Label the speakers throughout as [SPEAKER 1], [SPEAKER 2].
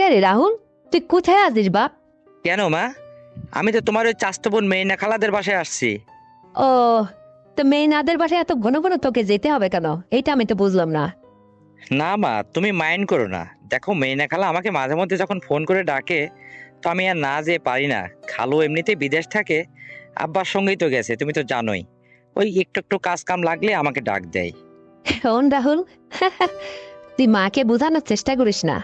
[SPEAKER 1] কে রে রাহুল, তুই কোথায় আছিস বাপ?
[SPEAKER 2] কেন মা? আমি তো তোমার ওই চাচাতো বোন মেইনা খালাদের বাসায় আসছি।
[SPEAKER 1] ও, তো মেয়েনাদের বাসায় এত ঘন ঘন তোকে যেতে হবে কেন? এইটা আমি তো বুঝলাম না।
[SPEAKER 2] না মা, তুমি মাইন্ড করো না। দেখো, মেইনা খালা আমাকে মাঝে মধ্যে যখন ফোন করে ডাকে, তো আমি আর না যেয়ে পারি না। খালু এমনিতেই বিদেশ থাকে, আব্বার সঙ্গেই তো গেছে, তুমি তো জানোই। ওই একটু একটু কাজ কাম লাগলে আমাকে ডাক দেয়।
[SPEAKER 1] শোন রাহুল, তুই মাকে বোঝানোর চেষ্টা করিস না।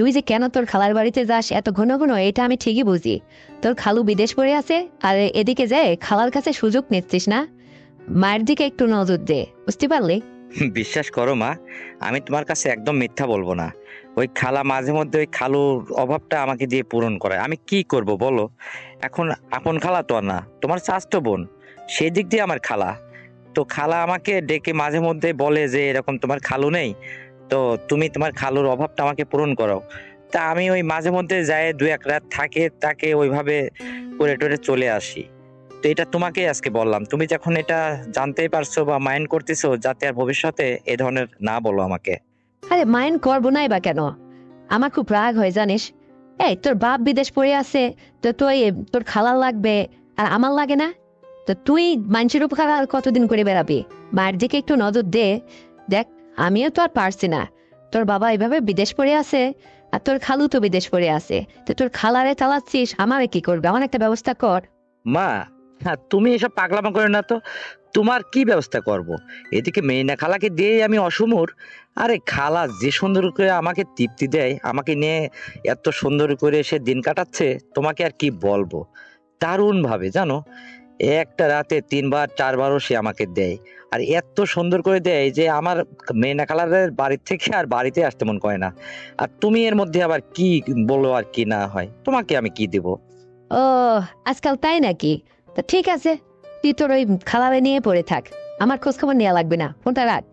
[SPEAKER 1] তুই যে কেন তোর খালার বাড়িতে যাস এত ঘন ঘন, এটা আমি ঠিকই বুঝি। তোর খালু বিদেশ পড়ে আছে, আর এদিকে যায় খালার কাছে সুযোগ নিচ্ছিস না। মায়ের দিকে একটু নজর দে, বুঝতে পারলি?
[SPEAKER 2] বিশ্বাস করো মা, আমি তোমার কাছে একদম মিথ্যা বলবো না। ওই খালা মাঝে মধ্যে ওই খালুর অভাবটা আমাকে দিয়ে পূরণ করে, আমি কি করব বলো। এখন আপন খালা তো আর না, তোমার চাচাতো বোন, সেই দিক দিয়ে আমার খালা। তো খালা আমাকে ডেকে মাঝে মধ্যে বলে যে এরকম তোমার খালু নেই, তো তুমি তোমার খালুর অভাবটা আমাকে পূরণ করো। তা আমি ওই মাঝে মধ্যে যাই, দু এক রাত থাকে তাকে ওইভাবে করে টরে চলে আসি। তো এটা তোমাকে আজকে বললাম, তুমি যখন এটা জানতেই পারছো বা মাইন্ড করতেছো, যাতে আর ভবিষ্যতে এ ধরনের না বলো আমাকে।
[SPEAKER 1] আরে মাইন্ড করবো নাই বা কেন? আমার খুব রাগ হয় জানিস। এই তোর বাপ বিদেশ পড়ে আছে, তো তুই, তোর খালার লাগবে আর আমার লাগে না? তো তুই মানুষের উপকার আর কতদিন করে বেড়াবি? মায়ের দিকে একটু নজর দে। দেখ, আমিও তো আর পারছি না। তোর বাবা এভাবে বিদেশ পড়ে আছে, আর তোর খালু তো বিদেশ পড়ে আছে। তো তোর খালারে চালাচ্ছিস, আমারে কি করবে? আমার একটা ব্যবস্থা কর।
[SPEAKER 2] মা, হ্যাঁ তুমি এসব পাগলামো করে না তো। তোমার কি ব্যবস্থা করব? এদিকে মেয়েনা খালাকে দিয়ে আমি অসমুর। আরে খালা যে সুন্দর করে আমাকে তৃপ্তি দেয়, আমাকে নিয়ে এত সুন্দর করে সে দিন কাটাচ্ছে, তোমাকে আর কি বলবো। দারুণ ভাবে জানো, একটা রাতে তিনবার চারবারও সে আমাকে দেয়। আর এত সুন্দর করে দেয় যে আমার মেয়েনা খালাদের বাড়ির থেকে আর বাড়িতে আসতে মন করে না। আর তুমি এর মধ্যে আবার কি বলো আর কি না হয়, তোমাকে আমি কি দিব?
[SPEAKER 1] ও, আজকাল তাই নাকি? তা ঠিক আছে, তুই তোর ওই খালারে নিয়ে পড়ে থাক। আমার খোঁজ খবর নেওয়া লাগবে না, ফোনটা রাখ।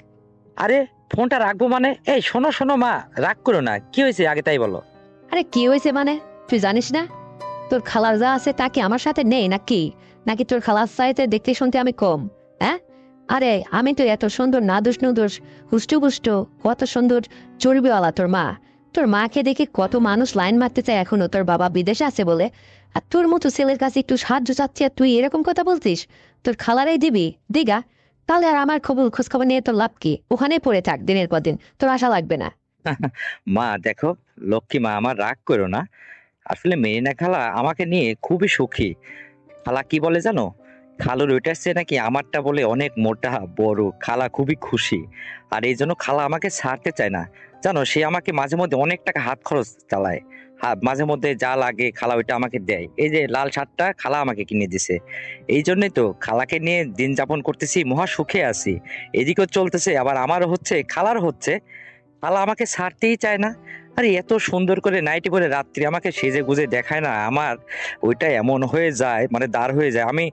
[SPEAKER 2] আরে, ফোনটা রাখবো মানে? এই শোনো শোনো মা, রাগ করো না, কি হয়েছে আগে তাই বলো।
[SPEAKER 1] আরে কি হয়েছে মানে? তুই জানিস না তোর খালার যা আছে তা কি আমার সাথে নেই নাকি? নাকি তোর খালার চাইতে দেখতে শুনতে আমি কম? হ্যাঁ, আরে আমি তো এত সুন্দর নাদুস নুদুস, হুষ্টুপুষ্ট, কত সুন্দর চর্বিওয়ালা তোর মা। তোর মাকে দেখে কত মানুষ লাইন মারতে চায় এখনো, তোর বাবা বিদেশে আছে বলে। আর তোর মতো ছেলের কাছে একটু সাহায্য চাচ্ছি, আর তুই এরকম কথা বলছিস? তোর খালারাই দিবি দিগা? তাহলে আর আমার খোঁজ খবর নিয়ে তোর লাভ কি? ওখানেই পড়ে থাক দিনের পর দিন, তোর আশা লাগবে না।
[SPEAKER 2] মা দেখো, লক্ষ্মী মা, আমার রাগ করো না। আসলে মেরিনা খালা আমাকে নিয়ে খুবই সুখী। খালা কি বলে জানো, খালুর ওইটার চেয়ে নাকি আমারটা বলে অনেক মোটা বড়। খালা খুবই খুশি, আর এই জন্য খালা আমাকে ছাড়তে চায় না। জানো, সে আমাকে মাঝে মধ্যে অনেক টাকা হাত খরচ চালায়। মাঝে মধ্যে যা লাগে খালা ওইটা আমাকে দেয়। এই যে লাল শার্টটা খালা আমাকে কিনে দিছে। এই জন্যই তো খালাকে নিয়ে দিন যাপন করতেছি, মহা সুখে আছি। এদিকেও চলতেছে, আবার আমারও হচ্ছে, খালার হচ্ছে। শালা আমাকে ছাড়তেই চায় না। আরে এত সুন্দর করে নাইটি পরে রাত্রি আমাকে সেজে গুজে দেখায় না, আমার ওইটা এমন হয়ে যায়, মানে দাঁড় হয়ে যায়। আমি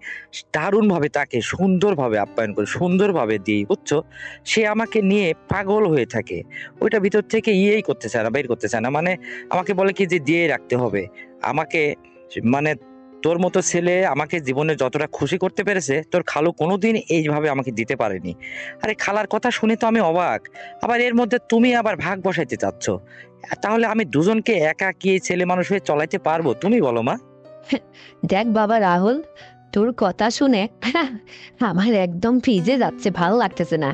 [SPEAKER 2] দারুণ ভাবে তাকে সুন্দরভাবে আপ্যায়ন করি, সুন্দরভাবে দিই, বুঝছো। সে আমাকে নিয়ে পাগল হয়ে থাকে। ওইটা ভিতর থেকে ইয়েই করতে চায় না, বের করতে চায় না। মানে আমাকে বলে কি যে দিয়ে রাখতে হবে আমাকে। মানে তোর মতো ছেলে আমাকে জীবনে যতটা খুশি করতে পেরেছে, তোর খালু কোনোদিন এইভাবে আমাকে দিতে পারেনি। আরে খালার কথা শুনে তো আমি অবাক। আবার এর মধ্যে তুমি আবার ভাগ বসাইতে চাচ্ছ। তাহলে আমি দুজনকে একা কি এই ছেলে মানুষ হয়ে চলাইতে পারবো, তুমি বলো মা।
[SPEAKER 1] দেখ বাবা রাহুল, তোর কথা শুনে আমার একদম ফিজে যাচ্ছে, ভালো লাগতেছে না।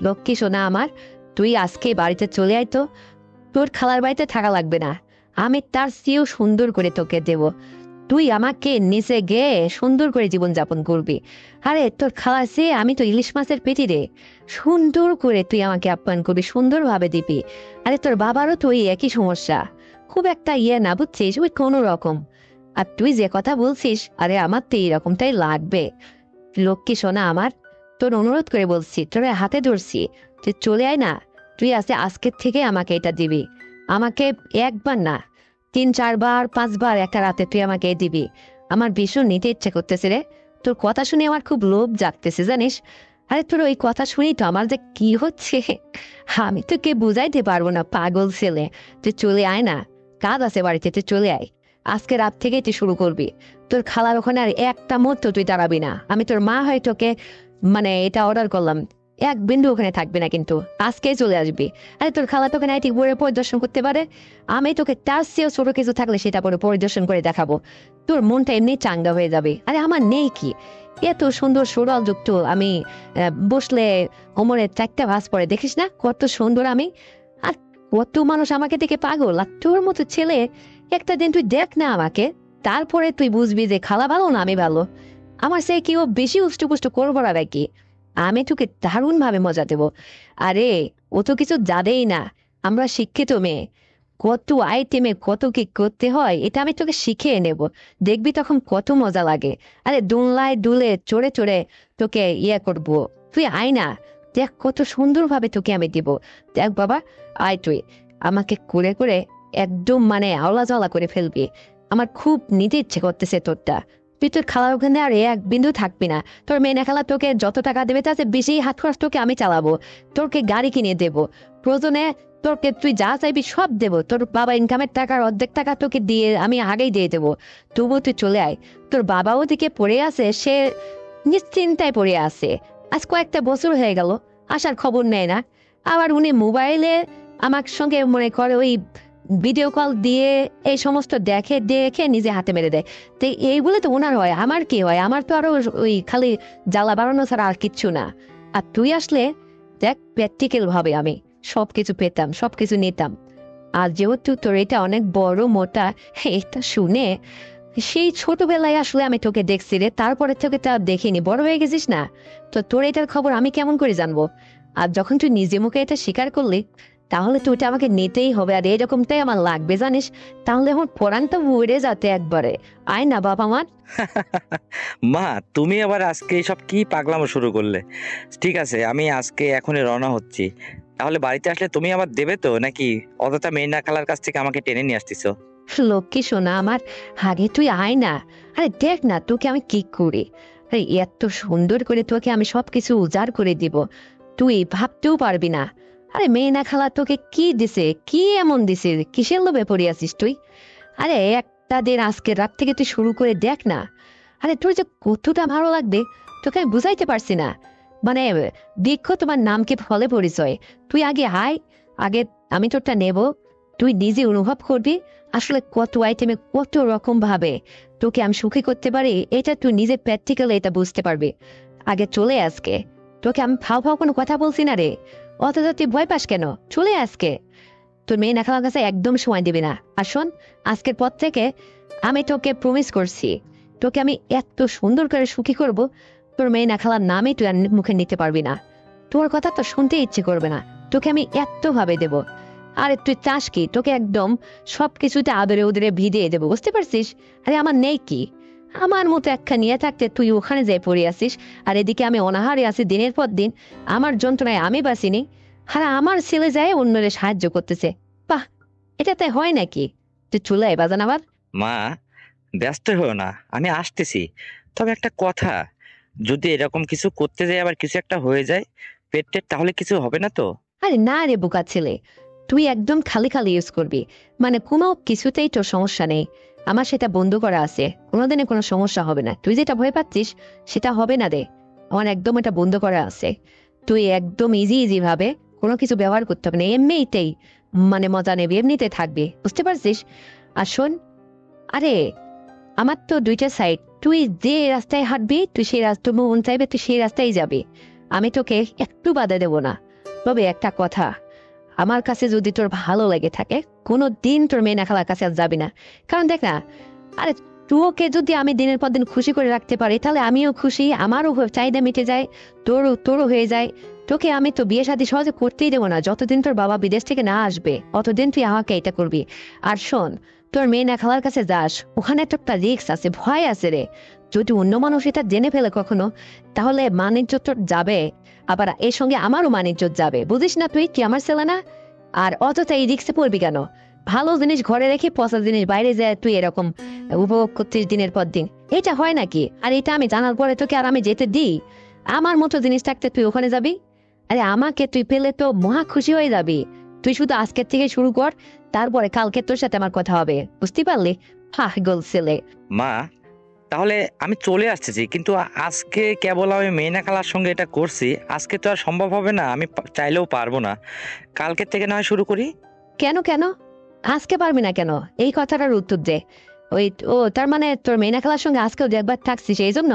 [SPEAKER 1] লক্ষ্মী সোনা আমার, তুই আজকে বাড়িতে চলে আয় তো। তোর খালার বাড়িতে থাকা লাগবে না, আমি তার চেয়েও সুন্দর করে তোকে দেব। তুই আমাকে নিচে গিয়ে সুন্দর করে জীবন যাপন করবি। আরে তোর খালার চেয়ে আমি তো ইলিশ মাছের পেটি রে। সুন্দর করে তুই আমাকে আপ্যায়ন করবি, সুন্দরভাবে দিবি। আরে তোর বাবারও তো ওই একই সমস্যা, খুব একটা ইয়ে না বুঝছিস, ওই কোনো রকম। আর তুই যে কথা বলছিস, আরে আমার তো এইরকমটাই লাগবে। লক্ষ্মী সোনা আমার, তোর অনুরোধ করে বলছি, তোর হাতে ধরছি, তুই চলে আয় না। তুই আজকের থেকে আমাকে এটা দিবি। আমাকে একবার না, তিন চারবার পাঁচবার একটা রাতে তুই আমাকে দিবি। আমার ভীষণ নিতে ইচ্ছে করতেছে রে। তোর কথা শুনে আমার খুব লোভ জাগতেছে জানিস। আরে তোর ওই কথা শুনেই তো আমার যে কি হচ্ছে, আমি তোকে বুঝাইতে পারবো না, পাগল ছেলে। তুই চলে আয় না, কাজ আছে বাড়িতে, তুই চলে আয়। আজকে রাত থেকেই তুই শুরু করবি। তোর খালার ওখানে আর একটা মুহূর্ত তুই দাঁড়াবি না। আমি তোর মা হয়ে তোকে, মানে এটা অর্ডার করলাম, এক বিন্দু ওখানে থাকবে না, কিন্তু আজকেই চলে আসবি। আরে তোর খালা তোকে নাইটি পরে পরিদর্শন করতে পারে, আমি তোকে তার চেয়েও ছোট কিছু থাকলে সেটা পরে পরিদর্শন করে দেখাবো। তোর মনটা এমনি চাঙ্গা হয়ে যাবে। আরে আমার নেই কি এত সুন্দর সরল যুক্ত আমি, বসলে ওমরের চারটা ভাঁজ পরে দেখিস না কত সুন্দর আমি। আর কত মানুষ আমাকে দেখে পাগল, আর তোর মতো ছেলে একটা দিন তুই দেখ না আমাকে, তারপরে তুই বুঝবি যে খালা ভালো না আমি ভালো। আমার সে কেউ বেশি উষ্টপুষ্ট করবো না কি, আমি তোকে দারুণ ভাবে মজা দেবো। আরে ও তো কিছু জানেই না, আমরা শিক্ষিত মেয়ে, কত আইটেমে কত কি করতে হয় এটা আমি তোকে শিখিয়ে নেব, দেখবি তখন কত মজা লাগে। আরে দোলনায় দুলে চড়ে চড়ে তোকে ইয়ে করবো, তুই আয় না, দেখ কত সুন্দরভাবে তোকে আমি দিব। দেখ বাবা, আয় তুই, আমাকে করে করে একদম মানে আওলা জ্বালা করে ফেলবি। আমার খুব নিতে ইচ্ছে করতেছে তোরটা। তুই তোর খালার ওখানে আর এক বিন্দু থাকবি না। তোর মেয়ে খালা তোকে যত টাকা দেবে তাতে বেশি হাত খরচ তোকে আমি চালাবো, তোকে গাড়ি কিনে দেবো, প্রয়োজনে তোকে তুই যা চাইবি সব দেবো। তোর বাবা ইনকামের টাকার অর্ধেক টাকা তোকে দিয়ে আমি আগেই দিয়ে দেবো। তবুও তুই চলে আয়। তোর বাবাও দিকে পড়ে আছে, সে নিশ্চিন্তায় পড়ে আছে, আজ কয়েকটা বছর হয়ে গেল আসার খবর নেয় না। আবার উনি মোবাইলে আমার সঙ্গে মনে করে ওই ভিডিও কল দিয়ে এই সমস্ত দেখে দেখে নিজে হাতে মেরে দেয়। তো এইগুলো তো ওনার হয়, আমার কি হয়? আমার তো আরো ওই খালি জ্বালা বাড়ানো ছাড়া আর কিচ্ছু না। আর তুই আসলে দেখ প্র্যাকটিক্যাল ভাবে আমি সবকিছু পেতাম, সবকিছু নিতাম। আর যেহেতু তোর এটা অনেক বড় মোটা, এটা শুনে সেই ছোটবেলায় আসলে আমি তোকে দেখছি রে, তারপরে তোকে তা দেখিনি, বড় হয়ে গেছিস না, তো তোর এটার খবর আমি কেমন করে জানবো? আর যখন তুই নিজে মুখে এটা স্বীকার করলি, তাহলে তো ওটা আমাকে নিতেই হবে, আর এরকমটাই আমার লাগবে জানিস। তাহলে আমার পরানটা উড়ে যাতে একবারে। আয় না বাবা আমার।
[SPEAKER 2] মা, তুমি আবার আজকে সব কি পাগলামো শুরু করলে? ঠিক আছে, আমি আজকে এখনই রওনা হচ্ছি। তাহলে বাড়িতে আসলে তুমি আবার দেবে তো, নাকি অযথা মেয়েনা খালার কাছ থেকে আমাকে টেনে নিয়ে আসতেছো?
[SPEAKER 1] লক্ষ্মী সোনা আমার, আগে তুই আয় না। আরে দেখ না তোকে আমি কি করি। আরে এত সুন্দর করে তোকে আমি সবকিছু উজাড় করে দিব, তুই ভাবতেও পারবি না। আরে মেয়ে না খালা তোকে কি দিছে, কি এমন দিছে, কিসের লোভে পড়ে আছিস তুই? আরে একটা দিন আজকে রাত থেকে তুই শুরু করে দেখ না। আরে তোর যে কতটা ভালো লাগবে তোকে আমি বুঝাইতে পারছি না। মানে দেখো তোমার নামকে ফলে পরিচয়। তুই আগে আয়, আগে আমি তোরটা নেব, তুই নিজে অনুভব করবি আসলে কত আইটেমে কত রকম ভাবে তোকে আমি সুখী করতে পারি, এটা তুই নিজে প্র্যাকটিক্যালি এটা বুঝতে পারবি। আগে চলে আজকে, তোকে আমি ফাও ফাও কোনো কথা বলছি না রে, অথচ তুই ভয় পাস কেন? চলে আজকে, তোর মেয়ে নাখালার কাছে একদম সময় দিবি না। আর শোন, আজকের পর থেকে আমি তোকে প্রমিস করছি, তোকে আমি এত সুন্দর করে সুখী করব, তোর মেয়ে নাখালার নামে তুই আর মুখে নিতে পারবি না। তোর কথা তো শুনতে ইচ্ছে করবে না, তোকে আমি এত ভাবে দেব। আরে তুই চাস কি তোকে একদম সবকিছুতে আদরে উদরে ভিজিয়ে দেবো, বুঝতে পারছিস? আরে আমার নেই কি, আমার মতো একটা নিয়ে থাকতে তুই ওখানে যেয়ে পড়ে আসিস, আর এদিকে আমি অনাহারে আছি দিনের পর দিন, আমার যন্ত্রণায় আমি বাঁচিনি, আর আমার ছেলে যায় অন্যরে সাহায্য করতেছে। বাহ, এটাতে হয় নাকি? তুই চলে আয় বাজান আবার।
[SPEAKER 2] মা, ব্যস্ত হও না, আমি আসতেছি। তবে একটা কথা, যদি এরকম কিছু করতে যাই আবার কিছু একটা হয়ে যায় পেট টেট, তাহলে কিছু হবে না তো?
[SPEAKER 1] আরে না রে বোকা ছেলে, তুই একদম খালি খালি ইউজ করবি, মানে কোনো কিছুতেই তোর সমস্যা নেই। আমার সেটা বন্ধ করা আছে, কোনোদিনে কোনো সমস্যা হবে না। তুই যেটা ভয় পাচ্ছিস সেটা হবে না রে, আমার একদম এটা বন্ধ করা আছে। তুই একদম ইজি ইজি ভাবে কোনো কিছু ব্যবহার করতে হবে না, এমনিতেই মানে মজা নেবি, এমনিতে থাকবি, বুঝতে পারছিস? আর শোন, আরে আমার তো দুইটা সাইড, তুই যে রাস্তায় হাঁটবি তুই সেই রাস্তা, মন চাইবে তুই সেই রাস্তায় যাবি, আমি তোকে একটু বাধা দেবো না। তবে একটা কথা, আমার কাছে যদি তোর ভালো লেগে থাকে কোনো দিন তোর মেয়ে খালার কাছে আর যাবি না। কারণ দেখ না, আরে তোকে যদি আমি দিনের পর দিন খুশি করে রাখতে পারি তাহলে আমিও খুশি, আমারও চাহিদা মিটে যায়, তোরও তোরও হয়ে যায়। তোকে আমি তো বিয়ে শাদী সহজে করতেই দেবো না, যতদিন তোর বাবা বিদেশ থেকে না আসবে অতদিন তুই আমাকে এটা করবি। আর শোন, তোর মেয়ে না খালার কাছে যাস, ওখানে তো একটা রিক্স আছে, ভয় আছে রে, যদি অন্য মানুষ এটা জেনে ফেলে কখনো তাহলে মানিজ্য তোর যাবে, আবার এর সঙ্গে আমারও মানিজ্য যাবে, বুঝিস না তুই কি আমার ছেলে না? আর অযথা এই রিক্সে পড়বি কেন? ভালো জিনিস ঘরে রেখে পচা জিনিস বাইরে যায় তুই এরকম উপভোগ করছিস দিনের পর দিন, এটা হয় নাকি? আর এটা আমি জানার পরে তোকে আর আমি যেতে দিই? আমার মতো জিনিস থাকতে তুই ওখানে যাবি? আরে আমাকে তুই পেলে তো মহা খুশি হয়ে যাবি। তুই শুধু আজকের থেকে শুরু কর, তারপরে কালকে তোর সাথে আমার কথা হবে, বুঝতে পারলি? পাগল ছেলে।
[SPEAKER 2] মা, তাহলে আমি চলে আসতেছি, কিন্তু আজকে কেবল আমি মেয়েনা খালার সঙ্গে এটা করছি, আজকে তো আর সম্ভব হবে না, আমি চাইলেও পারবো না। কালকে থেকে না হয় শুরু করি।
[SPEAKER 1] কেন কেন আজকে পারবি না কেন? এই কথাটার উত্তর দে। ওই, ও তার মানে তোর মেয়েনা খেলার সঙ্গে আজকেও একবার থাকছিস এই জন্য?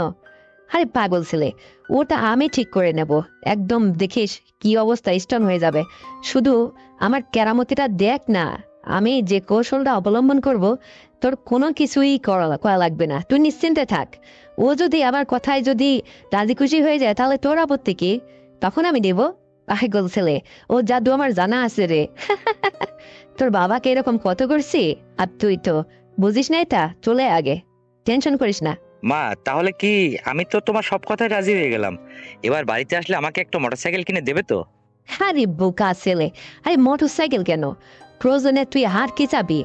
[SPEAKER 1] আরে পাগল ছেলে, ওটা আমি ঠিক করে নেব। একদম দেখিস কি অবস্থা, স্টোন হয়ে যাবে। শুধু আমার কেরামতিটা দেখ না। আমি যে কৌশলটা অবলম্বন করব, তোর কোনো কিছুই করা লাগবে না, তুই নিশ্চিন্তে থাক। ও যদি আমার কথায় যদি রাজি খুশি হয়ে যায় তাহলে তোর আপত্তি কি? তখন আমি দেব। পাগল ছেলে, ও জাদু আমার জানা আছে রে। তোর বাবাকে এরকম কত করছি, আর তুই তো বুঝিস না, এটা চলে আগে, টেনশন করিস না।
[SPEAKER 2] মা, তাহলে কি আমি তো তোমার সব কথায় রাজি হয়ে গেলাম, এবার বাড়িতে আসলে আমাকে একটা মোটরসাইকেল কিনে দেবে তো?
[SPEAKER 1] আরে বোকা ছেলে, আরে মোটর সাইকেল কেন? প্রয়োজনে তুই হার কি চাবি,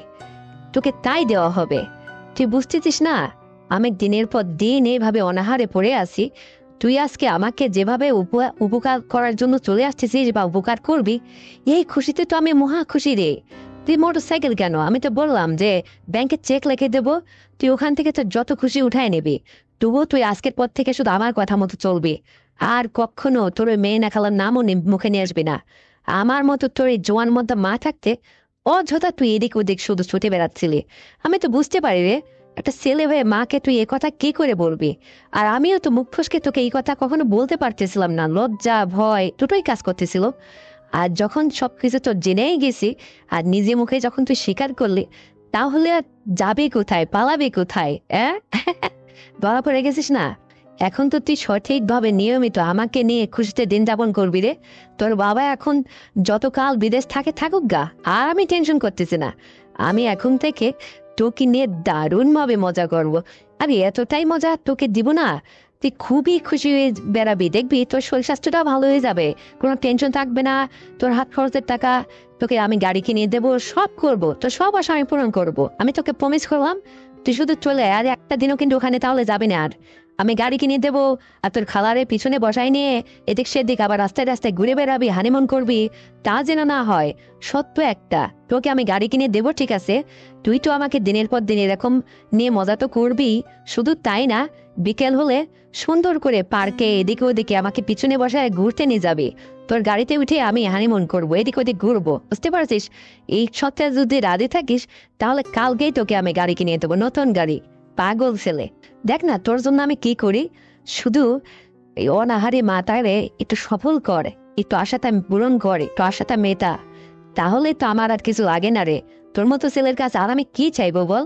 [SPEAKER 1] তোকে তাই দেওয়া হবে। তুই বুঝতেছিস না, আমি দিনের পর দিন এইভাবে অনাহারে পড়ে আছি। তুই আজকে আমাকে যেভাবে উপকার করার জন্য চলে আসতেছিস বা উপকার করবি, এই খুশিতে তো আমি মহা খুশি রে। তুই মোটর সাইকেল কেন, আমি তো বললাম যে ব্যাংকে চেক লিখে দেবো, তুই ওখান থেকে তো যত খুশি উঠায় নিবি। তবুও তুই আজকের পর থেকে শুধু আমার কথা মতো চলবি। আর কখনো তোর ওই মেয়ে না খালার নামও মুখে নিয়ে আসবি না। আমার মতো তোর এই জোয়ান মধ্যে মা থাকতে অযথা তুই এদিক ওদিক শুধু ছুটে বেড়াচ্ছিলি। আমি তো বুঝতে পারি রে, একটা ছেলে হয়ে মাকে তুই এ কথা কি করে বলবি। আর আমিও তো মুখ ফসকে তোকে এই কথা কখনো বলতে পারতেছিলাম না, লজ্জা ভয় দুটোই কাজ করতেছিল। আর যখন সবকিছু তোর জেনেই গেছি, আর নিজে মুখে যখন তুই স্বীকার করলি, তাহলে আর যাবে কোথায়, পালাবে কোথায়? ধরা পড়ে গেছিস না? এখন তো তুই সঠিকভাবে নিয়মিত আমাকে নিয়ে খুশিতে দিন যাপন করবি রে। তোর বাবা এখন যতকাল বিদেশ থাকে থাকুক গা, আর আমি টেনশন করতেছি না। আমি এখন থেকে তোকে নিয়ে দারুণভাবে মজা করব। আর এতটাই মজা তোকে দিব না, তুই খুবই খুশি হয়ে বেড়াবি, দেখবি তোর শরীর স্বাস্থ্যটা ভালো হয়ে যাবে। কোনো টেনশন থাকবে না। তোর হাত খরচের টাকা তোকে আমি গাড়ি কিনে দেবো, সব করব, তোর সব আশা আমি পূরণ করবো। আমি তোকে প্রমিস করলাম, তুই শুধু চলে আয়। আর একটা দিনও কিন্তু ওখানে তাহলে যাবে না আর। আমি গাড়ি কিনে দেবো, আর তোর খালারে পিছনে বসাই নিয়ে এদিক সেদিক আবার রাস্তায় রাস্তায় ঘুরে বেড়াবি, হানিমুন করবি। তা যেন না হয়। সত্য একটা, তোকে আমি গাড়ি কিনে দেবো, ঠিক আছে? তুই তো আমাকে দিনের পর দিন এরকম নিয়ে মজা তো করবি। শুধু তাই না, বিকেল হলে সুন্দর করে পার্কে এদিকে ওদিকে আমাকে পিছনে বসায় ঘুরতে নিয়ে যাবি। তোর গাড়িতে উঠে আমি হানিমুন করবো, এদিক ওদিক ঘুরবো, বুঝতে পারছিস? এই সপ্তাহে যদি রাজি থাকিস তাহলে কালকেই তোকে আমি গাড়ি কিনে দেবো, নতুন গাড়ি। পাগল ছেলে, দেখ না তোর জন্য আমি কি করি। শুধু এই অনাহারি মাতারে একটু সফল করে, একটু আশাটা পূরণ করে, একটু আশাটা মেটা, তাহলে তো আমার আর কিছু লাগে না রে। তোর মতো ছেলের কাছে আর আমি কি চাইবো বল?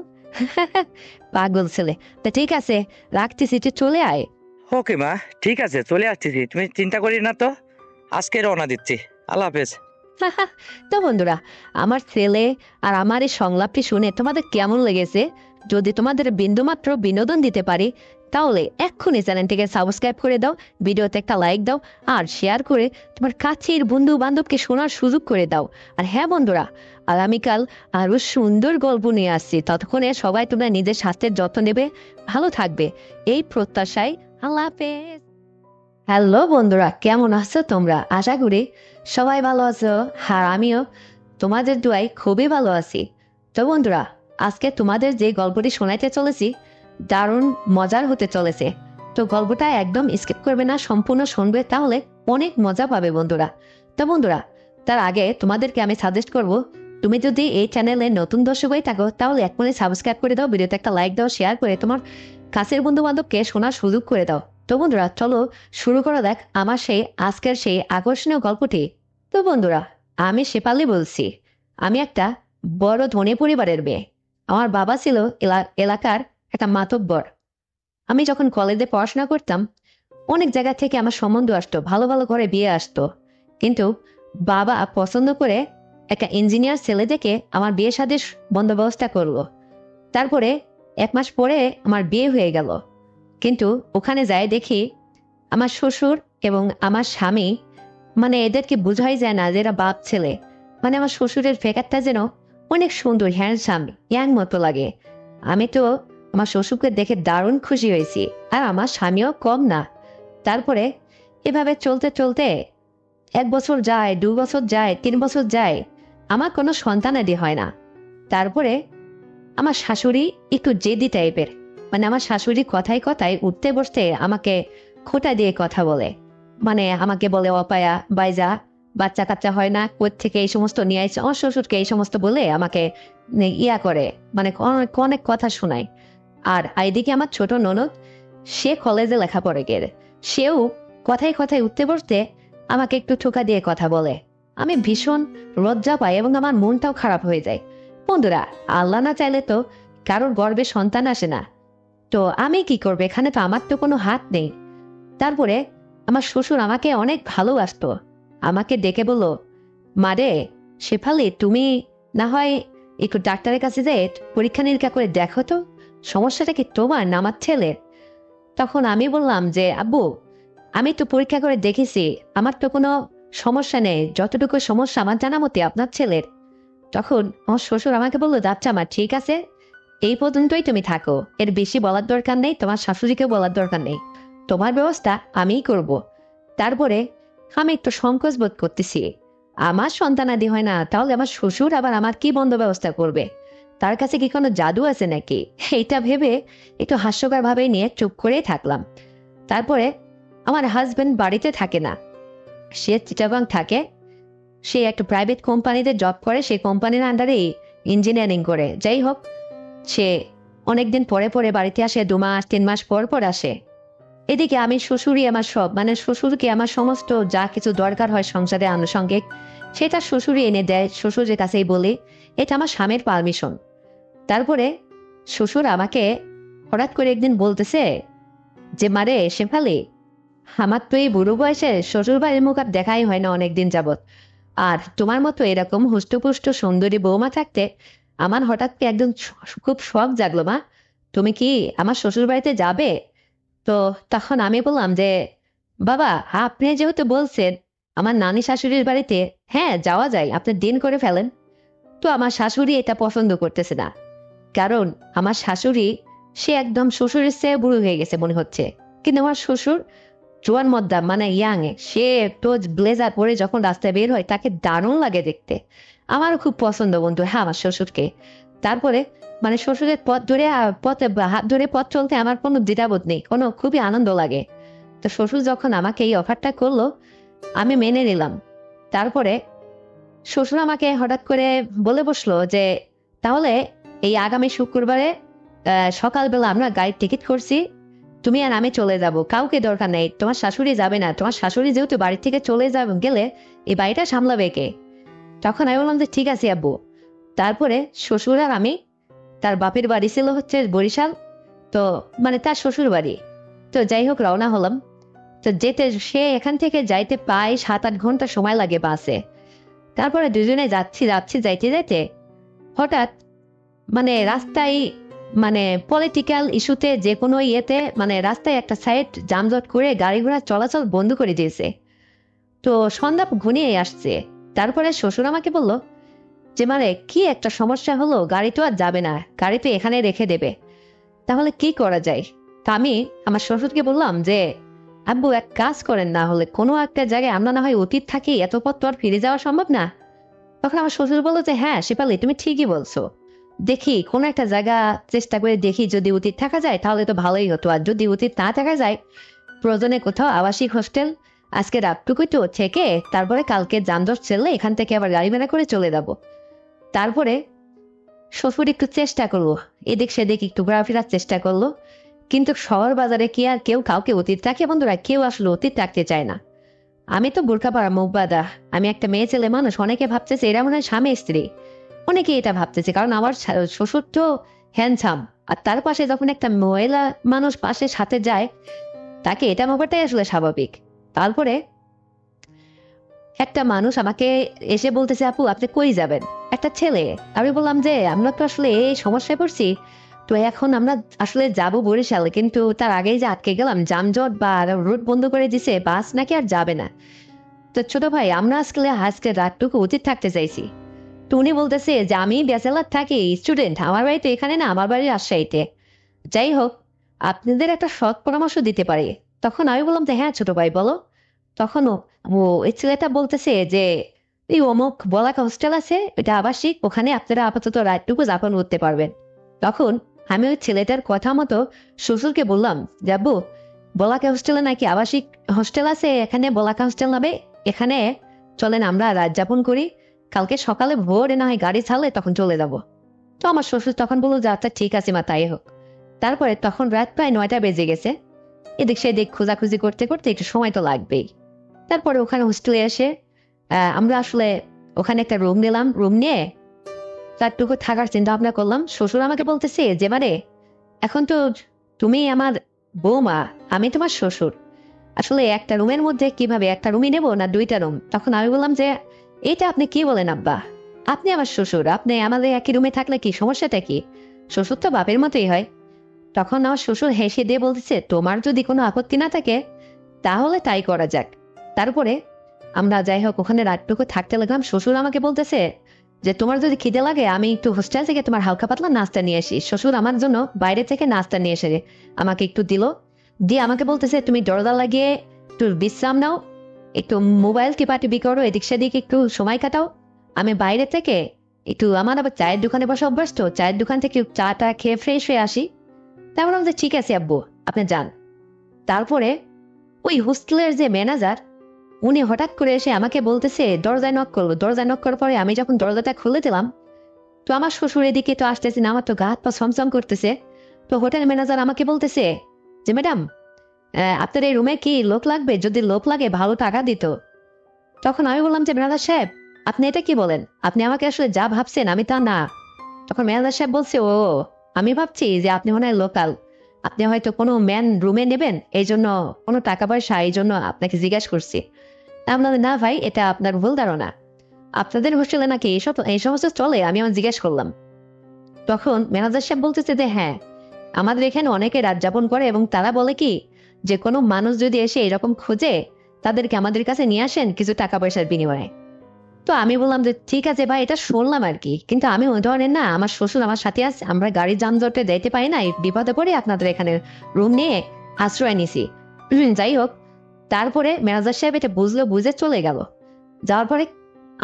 [SPEAKER 1] পাগল ছেলে, তা ঠিক আছে, রাখতেছি, তুই চলে আয়।
[SPEAKER 2] ওকে মা, ঠিক আছে, চলে আসতেছি, তুমি চিন্তা করি না তো। আজকে রওনা দিচ্ছি। আল্লাহ হাফেজ।
[SPEAKER 1] তো বন্ধুরা, আমার ছেলে আর আমার এই সংলাপটি শুনে তোমাদের কেমন লেগেছে? যদি তোমাদের বিন্দুমাত্র বিনোদন দিতে পারি, তাহলে এক্ষুনি চ্যানেলটিকে সাবস্ক্রাইব করে দাও, ভিডিওতে একটা লাইক দাও, আর শেয়ার করে তোমার কাছের বন্ধু বান্ধবকে শোনার সুযোগ করে দাও। আর হ্যাঁ বন্ধুরা, আগামীকাল আরো সুন্দর গল্প নিয়ে আসছি। ততক্ষণে সবাই তোমরা নিজের স্বাস্থ্যের যত্ন নেবে, ভালো থাকবে, এই প্রত্যাশায়। আল্লাহ হাফেজ। হ্যালো বন্ধুরা, কেমন আছো তোমরা? আশা করি সবাই ভালো আছো। আর আমিও তোমাদের দোয়ায় খুবই ভালো আছি। তো বন্ধুরা, আজকে তোমাদের যে গল্পটি শোনাইতে চলেছি দারুণ মজার হতে চলেছে। তো গল্পটা একদম স্কিপ করবে না, সম্পূর্ণ শুনবে, তাহলে অনেক মজা পাবে বন্ধুরা। তো বন্ধুরা, তার আগে তোমাদেরকে আমি সাজেস্ট করব, তুমি যদি এই চ্যানেলে নতুন দর্শক হয়ে থাকো তাহলে এখনই সাবস্ক্রাইব করে দাও, ভিডিওতে একটা লাইক দাও, শেয়ার করে তোমার কাছের বন্ধু বান্ধবকে শোনার সুযোগ করে দাও। তো বন্ধুরা চলো শুরু করা দেখ আমার আজকের সেই আকর্ষণীয় গল্পটি। তো বন্ধুরা, আমি শেফালি বলছি। আমি একটা বড় ধনী পরিবারের মেয়ে। আমার বাবা ছিল এলাকার একটা মাতব্বর। আমি যখন কলেজে পড়াশোনা করতাম, অনেক জায়গা থেকে আমার সম্বন্ধ আসতো, ভালো ভালো ঘরে বিয়ে আসতো। কিন্তু বাবা পছন্দ করে একটা ইঞ্জিনিয়ার ছেলে দেখে আমার বিয়ে শাদীর বন্দোবস্ত করলো। তারপরে 1 মাস পরে আমার বিয়ে হয়ে গেল। কিন্তু ওখানে যাই দেখি আমার শ্বশুর এবং আমার স্বামী, মানে এদেরকে বোঝাই যায় না যে এরা বাপ ছেলে। মানে আমার শ্বশুরের ফেকারটা যেন অনেক সুন্দর, হ্যান্ডসাম, ইয়াং মতো লাগে। আমি তো আমার শ্বশুরকে দেখে দারুণ খুশি হয়েছি, আর আমার স্বামীও কম না। তারপরে এভাবে চলতে চলতে 1 বছর যায়, 2 বছর যায়, 3 বছর যায়, আমার কোনো সন্তানাদি হয় না। তারপরে আমার শাশুড়ি একটু জেদি টাইপের, মানে আমার শাশুড়ি কথায় কথায় উঠতে বসতে আমাকে খোঁটা দিয়ে কথা বলে, মানে আমাকে বলে অপায়া বাইজা, বাচ্চা কাচ্চা হয় না, কোথ থেকে এই সমস্ত নিয়ে আসছে, আমার শ্বশুরকে এই সমস্ত বলে আমাকে ইয়া করে, মানে অনেক অনেক কথা শোনায়। আর এইদিকে আমার ছোট ননদ, সে কলেজে লেখাপড়ে গেলে, সেও কথায় কথায় উঠতে বসতে আমাকে একটু ঠোকা দিয়ে কথা বলে। আমি ভীষণ লজ্জা পাই এবং আমার মনটাও খারাপ হয়ে যায়। বন্ধুরা, আল্লাহ না চাইলে তো কারোর গর্ভে সন্তান আসে না, তো আমি কি করবো, এখানে তো আমার তো কোনো হাত নেই। তারপরে আমার শ্বশুর আমাকে অনেক ভালোবাসতো, আমাকে ডেকে বলল, মারে শেফালি, তুমি না হয় একটু ডাক্তারের কাছে যেয়ে পরীক্ষা নিরীক্ষা করে দেখো তো, সমস্যাটা কি তোমার না আমার ছেলের। তখন আমি বললাম যে আব্বু, আমি তো পরীক্ষা করে দেখেছি, আমার তো কোনো সমস্যা নেই, যতটুকু সমস্যা আমার জানা মতে আপনার ছেলের। তখন আমার শ্বশুর আমাকে বললো, আচ্ছা আমার ঠিক আছে, এই পর্যন্তই তুমি থাকো, এর বেশি বলার দরকার নেই, তোমার শাশুড়িকেও বলার দরকার নেই, তোমার ব্যবস্থা আমিই করব। তারপরে আমি একটু সংকোচ বোধ করতেছি, আমার সন্তানাদি হয় না, তাহলে আমার শ্বশুর আবার আমার কি বন্ধ ব্যবস্থা করবে, তার কাছে কি কোনো জাদু আছে নাকি, এইটা ভেবে একটু হাস্যকর ভাবে নিয়ে চুপ করেই থাকলাম। তারপরে আমার হাজবেন্ড বাড়িতে থাকে না, সে চিটাগাং থাকে, সে একটা প্রাইভেট কোম্পানিতে জব করে, সেই কোম্পানির আন্ডারে ইঞ্জিনিয়ারিং করে। যাই হোক, সে অনেকদিন পরে পরে বাড়িতে আসে, 2 মাস 3 মাস পর পর আসে। এদিকে আমি শ্বশুরই আমার সব, মানে শ্বশুরকে আমার সমস্ত যা কিছু দরকার হয় সংসারে আনুষঙ্গিক, সেটা শ্বশুরই এনে দেয়, শ্বশুরের কাছেই বলি এটা আমার স্বামীর পারমিশন। তারপরে শ্বশুর আমাকে হঠাৎ করে একদিন বলতেছে যে মারে শেফালি, আমার তো এই বুড়ো বয়সে শ্বশুর বাড়ির মুখ আর দেখাই হয় না অনেকদিন যাবত, আর তোমার মতো এরকম হুষ্টপুষ্ট সুন্দরী বৌমা থাকতে আমার হঠাৎ একদম খুব শখ জাগলো মা, তুমি কি আমার শ্বশুর বাড়িতে যাবে? তো তখন আমি বললাম যে বাবা, আপনি যেহেতু বলছেন আমার নানি শাশুড়ির বাড়িতে, হ্যাঁ যাওয়া যায়, আপনি দিন করে ফেলেন। তো আমার শাশুড়ি এটা পছন্দ করতেছে না, কারণ আমার শাশুড়ি, সে একদম শ্বশুরের চেয়ে বুড়ো হয়ে গেছে মনে হচ্ছে, কিন্তু আমার শ্বশুর জোয়ান মদ্দা, মানে ইয়াং এ, সে তো ব্লেজার পরে যখন রাস্তায় বের হয় তাকে দারুণ লাগে দেখতে, আমারও খুব পছন্দ বন্ধু, হ্যাঁ আমার শ্বশুরকে। তারপরে মানে শ্বশুরের পথ ধরে পথে হাত ধরে পথ চলতে আমার কোনো দ্বিধাবোধ নেই, কোনো খুবই আনন্দ লাগে। তো শ্বশুর যখন আমাকে এই অফারটা করলো, আমি মেনে নিলাম। তারপরে শ্বশুর আমাকে হঠাৎ করে বলে বসলো যে তাহলে এই আগামী শুক্রবারে সকালবেলা আমরা গাড়ির টিকিট করছি, তুমি আর আমি চলে যাব, কাউকে দরকার নেই, তোমার শাশুড়ি যাবে না, তোমার শাশুড়ি যেহেতু বাড়ি থেকে চলে যাবে গেলে এই বাড়িটা সামলাবে কে। তখন আমি বললাম যে ঠিক আছে আব্বু। তারপরে শ্বশুর আর আমি, তার বাপের বাড়ি ছিল হচ্ছে বরিশাল, তো মানে তার শ্বশুর বাড়ি, তো যাই হোক রওনা হলাম। তো যেতে সে এখান থেকে যাইতে প্রায় 7-8 ঘন্টা সময় লাগে বাসে। তারপরে দুজনে যাচ্ছি যাচ্ছি যাইতে যাইতে হঠাৎ মানে রাস্তায়, মানে পলিটিক্যাল ইস্যুতে যে কোনো ইয়েতে, মানে রাস্তায় একটা সাইড যানজট করে গাড়ি ঘোড়া চলাচল বন্ধ করে দিয়েছে। তো সন্ধ্যা ঘনিয়ে আসছে। তারপরে শ্বশুর আমাকে বলল যে মানে কি একটা সমস্যা হলো, গাড়ি তো আর যাবে না, গাড়ি তো এখানে রেখে দেবে, তাহলে কি করা যায়। তা আমি আমার শ্বশুরকে বললাম যে আব্বু এক কাজ করেন, না হলে কোনো একটা জায়গায় আমরা না হয় অতীত থাকি, এত পথ তো আর ফিরে যাওয়া সম্ভব না। তখন আমার শ্বশুর বললো যে হ্যাঁ শিপালি, তুমি ঠিকই বলছো, দেখি কোনো একটা জায়গা চেষ্টা করে দেখি, যদি অতীত থাকা যায় তাহলে তো ভালোই হতো, আর যদি অতীত না থাকা যায় প্রয়োজনে কোথাও আবাসিক হোস্টেল আজকে রাতটুকুই তো থেকে, তারপরে কালকে যানজট ছেড়ে এখান থেকে আবার গাড়ি ভাড়া করে চলে যাব। তারপরে শ্বশুর একটু চেষ্টা করলো, এদিক সেদিক একটু ঘোরাফেরার চেষ্টা করলো, কিন্তু শহর বাজারে কি আর কেউ কাউকে অতীত রাখে বন্ধুরা, কেউ আসলে অতীত রাখতে চায় না। আমি তো বোরকা পরা মুখ বাঁধা, আমি একটা মেয়ে ছেলে মানুষ, অনেকে ভাবতেছে এরা মনে হয় স্বামী স্ত্রী, অনেকে এটা ভাবতেছে, কারণ আমার শ্বশুর তো হ্যান্ডসাম, আর তার পাশে যখন একটা মহিলা মানুষ পাশে সাথে যায়, তাকে এটা ভাবাটাই আসলে স্বাভাবিক। তারপরে একটা মানুষ আমাকে এসে বলতেছে আপু আপনি কই যাবেন, একটা ছেলে। আমি বললাম যে আমরা তো আসলে এই সমস্যায় পড়ছি, তো এখন আমরা আসলে যাব বরিশালে, কিন্তু তার আগেই যে আটকে গেলাম, যানজট বা রুট বন্ধ করে দিছে, বাস নাকি আর যাবে না। তো ছোট ভাই আমরা আজকে রাতটুকু উচিত থাকতে চাইছি। তো উনি বলতেছে যে আমি ব্যাচেলার থাকি, স্টুডেন্ট, আমার বাড়ি তো এখানে না, আমার বাড়ি রাজশাহীতে, যাই হোক আপনাদের একটা সৎ পরামর্শ দিতে পারি। তখন আমি বললাম যে হ্যাঁ ছোট ভাই বলো। তখন ও ওই ছেলেটা বলতেছে যে এই অমুক বলাকা হোস্টেল আছে, এটা আবাসিক, ওখানে আপনারা আপাতত রাতটুকু যাপন করতে পারবেন। তখন আমি ওই ছেলেটার কথা মতো শ্বশুরকে বললাম, যাবো বলাকা হোস্টেলে নাকি আবাসিক হোস্টেল আছে, এখানে বলাকা হোস্টেল নামে, এখানে চলেন আমরা রাত যাপন করি, কালকে সকালে ভোরে না হয় গাড়ি ছাড়লে তখন চলে যাব। তো আমার শ্বশুর তখন বললো যে আচ্ছা ঠিক আছে মা, তাই হোক। তারপরে তখন রাত প্রায় 9টা বেজে গেছে। এদিক সেদিক খোঁজাখুঁজি করতে করতে একটু সময় তো লাগবেই। তারপরে ওখানে হোস্টেলে এসে আমরা আসলে ওখানে একটা রুম নিলাম। রুম নিয়ে তারটুকু থাকার চিন্তা ভাবনা করলাম। শ্বশুর আমাকে বলতেছে যে মানে এখন তো তুমি আমার বৌমা, আমি তোমার শ্বশুর, আসলে একটা রুমের মধ্যে কিভাবে একটা রুমই নেবো না 2টা রুম? তখন আমি বললাম যে এটা আপনি কি বলেন আব্বা, আপনি আমার শ্বশুর, আপনি আমাদের একই রুমে থাকলে কি সমস্যাটা কি? শ্বশুর তো বাপের মতোই হয়। তখন আমার শ্বশুর হেসে দিয়ে বলতেছে তোমার যদি কোনো আপত্তি না থাকে তাহলে তাই করা যাক। তারপরে আমরা যাই হোক ওখানে রাতটুকু থাকতে লাগলাম। শ্বশুর আমাকে বলতেছে যে তোমার যদি খিদে লাগে আমি একটু হোস্টেল থেকে তোমার হালকা পাতলা নাস্তা নিয়ে আসি। শ্বশুর আমার জন্য বাইরে থেকে নাস্তা নিয়ে এসে আমাকে একটু দিল, দিয়ে আমাকে বলতেছে তুমি দরজা লাগিয়ে একটু বিশ্রাম নাও, একটু মোবাইল টিপাটিপি করো, এদিক সেদিক একটু সময় কাটাও, আমি বাইরে থেকে একটু, আমার আবার চায়ের দোকানে বসে অভ্যাস, তো চায়ের দোকান থেকে চাটা খেয়ে ফ্রেশ হয়ে আসি। তাই বললাম যে ঠিক আছে আব্বু, আপনি যান। তারপরে ওই হোস্টেলের যে ম্যানেজার, উনি হঠাৎ করে এসে আমাকে বলতেছে দরজায় নক করলো। দরজায় নক করার পরে আমি যখন দরজাটা খুলে দিলাম, তো আমার শ্বশুর এদিকে তো আসতেছে না, আমার তো গা হাত পা ছমছম করতেছে। তো হোটেল ম্যানেজার আমাকে বলতেছে যে ম্যাডাম আপনার এই রুমে কি লোক লাগবে? যদি লোক লাগে ভালো টাকা দিত। তখন আমি বললাম যে ম্যানেজার সাহেব আপনি এটা কি বলেন? আপনি আমাকে আসলে যা ভাবছেন আমি তা না। তখন ম্যানেজার সাহেব বলছে ও, আমি ভাবছি যে আপনি মনে হয় লোকাল, আপনি হয়তো কোনো ম্যান রুমে নেবেন, এই জন্য কোনো টাকা পয়সা, এই জন্য আপনাকে জিজ্ঞাসা করছি। আমি বললাম, না ভাই, এটা আপনার ভুল ধারণা, আপনাদের হোস্টেলে নাকি এই সমস্ত চলে, আমি আমার জিজ্ঞেস করলাম। তখন ম্যানেজার সাহেব বলতেছে যে হ্যাঁ, আমাদের এখানে অনেকে রাত যাপন করে এবং তারা বলে কি যে কোনো মানুষ যদি এসে এরকম খোঁজে তাদেরকে আমাদের কাছে নিয়ে আসেন কিছু টাকা পয়সার বিনিময়ে। তো আমি বললাম যে ঠিক আছে ভাই, এটা শুনলাম আর কি, কিন্তু আমি ওই ধরনের না, আমার শ্বশুর আমার সাথে আছে, আমরা গাড়ি যানজটে যাইতে পারি না, এই বিপদে পড়ে আপনাদের এখানে রুম নিয়ে আশ্রয় নিছি। যাই হোক, তারপরে ম্যানেজার সাহেব এটা বুঝলো, বুঝে চলে গেল। যাওয়ার পরে